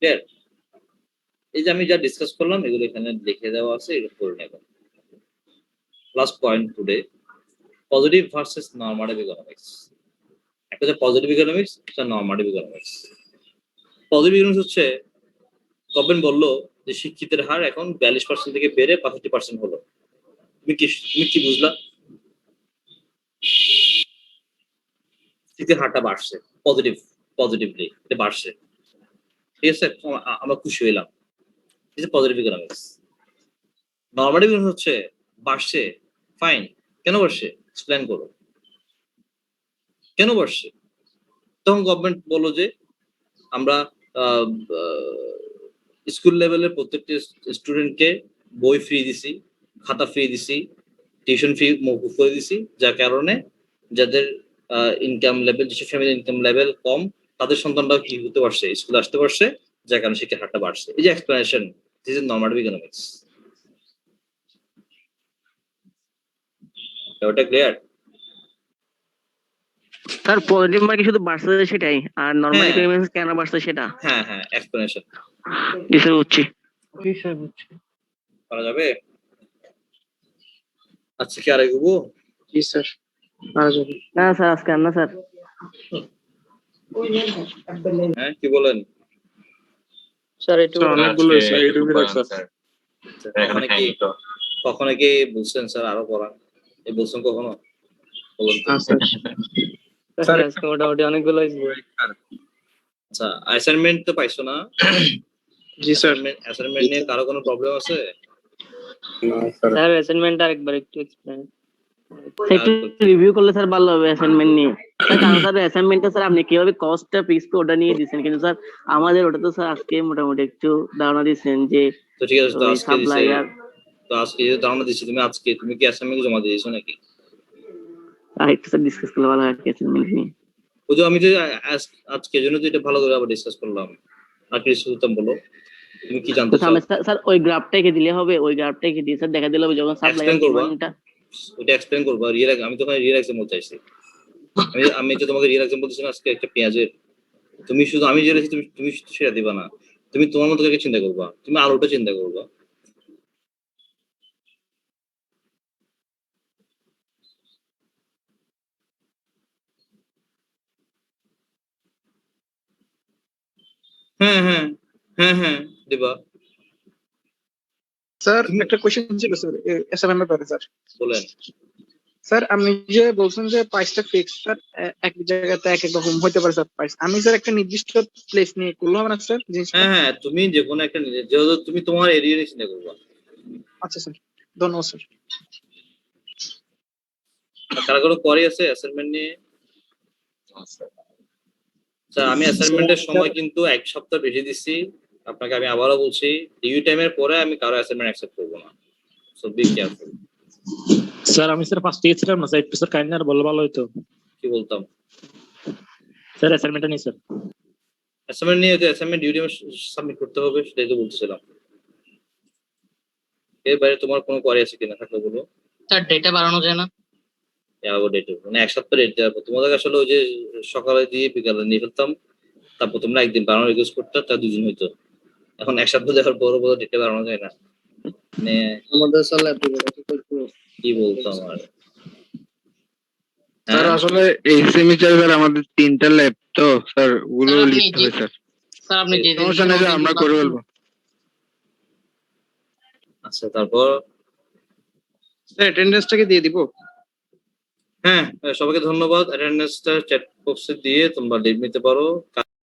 ক্লিয়ার? এই যে আমি যা ডিসকাস করলাম এগুলো এখানে লিখে দেওয়া আছে, এগুলো করে নেব। Last point today, positive versus normative economics. একটা হচ্ছে পজিটিভ ইকোনমিক্স, একটা নর্মাটিভ ইকোনমিক্স। পজিটিভ ইকোনমিক্স হচ্ছে গভর্নমেন্ট বললো যে শিক্ষিতের হার এখন 42% থেকে বেড়ে 65% হলো। তুমি কি বুঝলা? শিক্ষিতের হারটা বাড়ছে, পজিটিভলি এটা বাড়ছে, ঠিক আছে, আমরা খুশি হইলাম। Positive economics. নর্মাটিভ ইকোনমিক্স হচ্ছে বাড়ছে, ফাইন, কেন বাড়ছে এক্সপ্লেন করো, কেন বাড়ছে? তখন গভর্নমেন্ট বললো যে আমরা স্কুল লেভেলের প্রত্যেকটি স্টুডেন্টকে বই ফ্রি দিছি, খাতা ফ্রি দিছি, টিউশন ফি মওকুফ করে দিছি, যার কারণে যাদের ইনকাম লেভেল, যেসব ফ্যামিলি ইনকাম লেভেল কম, তাদের সন্তানরাও কি হতে পারছে, স্কুলে আসতে পারছে, যার কারণে শিক্ষার হারটা বাড়ছে। এই যে explanation, this is normative economics. ওটা ক্লিয়ার? স্যার পজিটিভ মার্কে শুধু বাড়ছে সেটাই, আর নরমাল হ্যাঁ। ইকোনমিক্স কেন বাড়ছে সেটা হ্যাঁ, এক্সপ্লেনেশন ডিসেল হচ্ছে। করা যাবে? আচ্ছা, কি আর এগোবো? জি স্যার, আর যাবে না স্যার আজকে আর না স্যার। হ্যাঁ, কি বলেন? স্যার একটু স্যার অনেকগুলো এইটুকুই থাক স্যার। কখনো কি বলছেন স্যার আরো পড়ান? এই বলছেন কখনো? বলুন তো। স্যার আজকে মোটামুটি অনেকগুলো আচ্ছা, অ্যাসাইনমেন্ট তো পাইছো না? জি স্যার। অ্যাসাইনমেন্ট নিয়ে কারো কোনো প্রবলেম আছে? স্যার অ্যাসাইনমেন্ট আরেকবার একটু এক্সপ্লেন। একটু রিভিউ করলে স্যার ভালো হবে অ্যাসাইনমেন্ট নিয়ে। কারণ স্যার অ্যাসাইনমেন্টটা স্যার আপনি কিভাবে কস্টটা পিসকে ওটা নিয়ে দিয়েছেন, কিন্তু স্যার আমাদের ওটা তো স্যার আজকে মোটামুটি একটু ধারণা দিচ্ছেন যে তো ঠিক আছে, তো আজকে দিছে, সাপ্লায়ার তো আজকে যে ধারণা দিচ্ছি, তুমি কি অ্যাসাইনমেন্ট জমা দিয়েছো নাকি? আরেকটু স্যার ডিসকাস করলে ভালো হয় অ্যাসাইনমেন্ট নিয়ে। ওই যে আমি যে আজকে জন্য তো এটা ভালো করে আবার ডিসকাস করলাম, আর কি শুনতাম, বলো তুমি কি জানতে চাও? স্যার ওই গ্রাফটাকে দিলে হবে, ওই গ্রাফটাকে দিয়ে স্যার দেখা দিলে হবে যখন সাপ্লায়ার ডিমান্ডটা ওটা এক্সপ্লেন করবা। আমি তো রিয়েল এক্সাম্পল চাইছি। আমি তো তোমাকে রিয়েল এক্সাম্পল দিচ্ছি না আজকে একটা পেঁয়াজের। তুমি শুধু আমি যেটা তুমি সেটা দিবা না, তুমি তোমার মতো করে চিন্তা করবা, তুমি আলুটা চিন্তা করবা। হ্যাঁ দিবা। স্যার একটা কোশ্চেন ছিল স্যার অ্যাসাইনমেন্টের ব্যাপারে স্যার। বলেন। স্যার আপনি যে বলছেন যে প্রাইসটা ফিক্স, স্যার এক জায়গাতে এক এক রকম হতে পারে স্যার প্রাইস। আমি স্যার একটা নির্দিষ্ট প্লেস নিয়ে করলে হবে না স্যার জিনিসটা? হ্যাঁ, তুমি যে কোনো একটা যেহেতু তুমি তোমার এরিয়া নিয়ে চিন্তা করবা। আচ্ছা স্যার, ধন্যবাদ স্যার। কারা কোনো কোয়ারি আছে অ্যাসাইনমেন্ট নিয়ে? স্যার আমি অ্যাসাইনমেন্টের সময় কিন্তু 1 সপ্তাহ বেশি দিচ্ছি আপনাকে। আমি আবারও বলছি, ডিউ টাইমের পরে আমি কারো অ্যাসাইনমেন্ট অ্যাকসেপ্ট করবো না, সো বি কেয়ারফুল। স্যার আমি স্যার ফার্স্ট গেছিলাম না স্যার, একটু স্যার কাইন্ডলি আর বললে ভালো হতো। কি বলতাম? স্যার অ্যাসাইনমেন্টটা নেই স্যার। অ্যাসাইনমেন্ট নিয়ে যে অ্যাসাইনমেন্ট ডিউ টাইমে সাবমিট করতে হবে সেটাই তো বলতেছিলাম। এর বাইরে তোমার কোনো কোয়ারি আছে কিনা, থাকলে বলো। স্যার ডেটা বাড়ানো যায় না? ডেট মানে 1 সপ্তাহ ডেট দেওয়ার পর তোমাদের আসলে ওই যে সকালে দিয়ে বিকালে নিয়ে ফেলতাম, তারপর তোমরা একদিন বাড়ানোর রিকোয়েস্ট করতে, তার 2 দিন হইতো। এখন 1 সপ্তাহ দেওয়ার পর ডেটটা বাড়ানো যায় না, মানে আমাদের স্যার কি বলতাম আর। স্যার আসলে এই সেমিস্টার স্যার আমাদের 3টা ল্যাব তো স্যার, ওগুলো লিখতে হবে স্যার। স্যার আপনি যে সমস্যা নেই স্যার, আমরা করে ফেলবো। আচ্ছা, তারপর স্যার অ্যাটেন্ডেন্সটাকে দিয়ে দিব? হ্যাঁ, সবাইকে ধন্যবাদ। অ্যাটেন্ডেন্সটা চ্যাট বক্সে দিয়ে তোমরা লিভ নিতে পারো।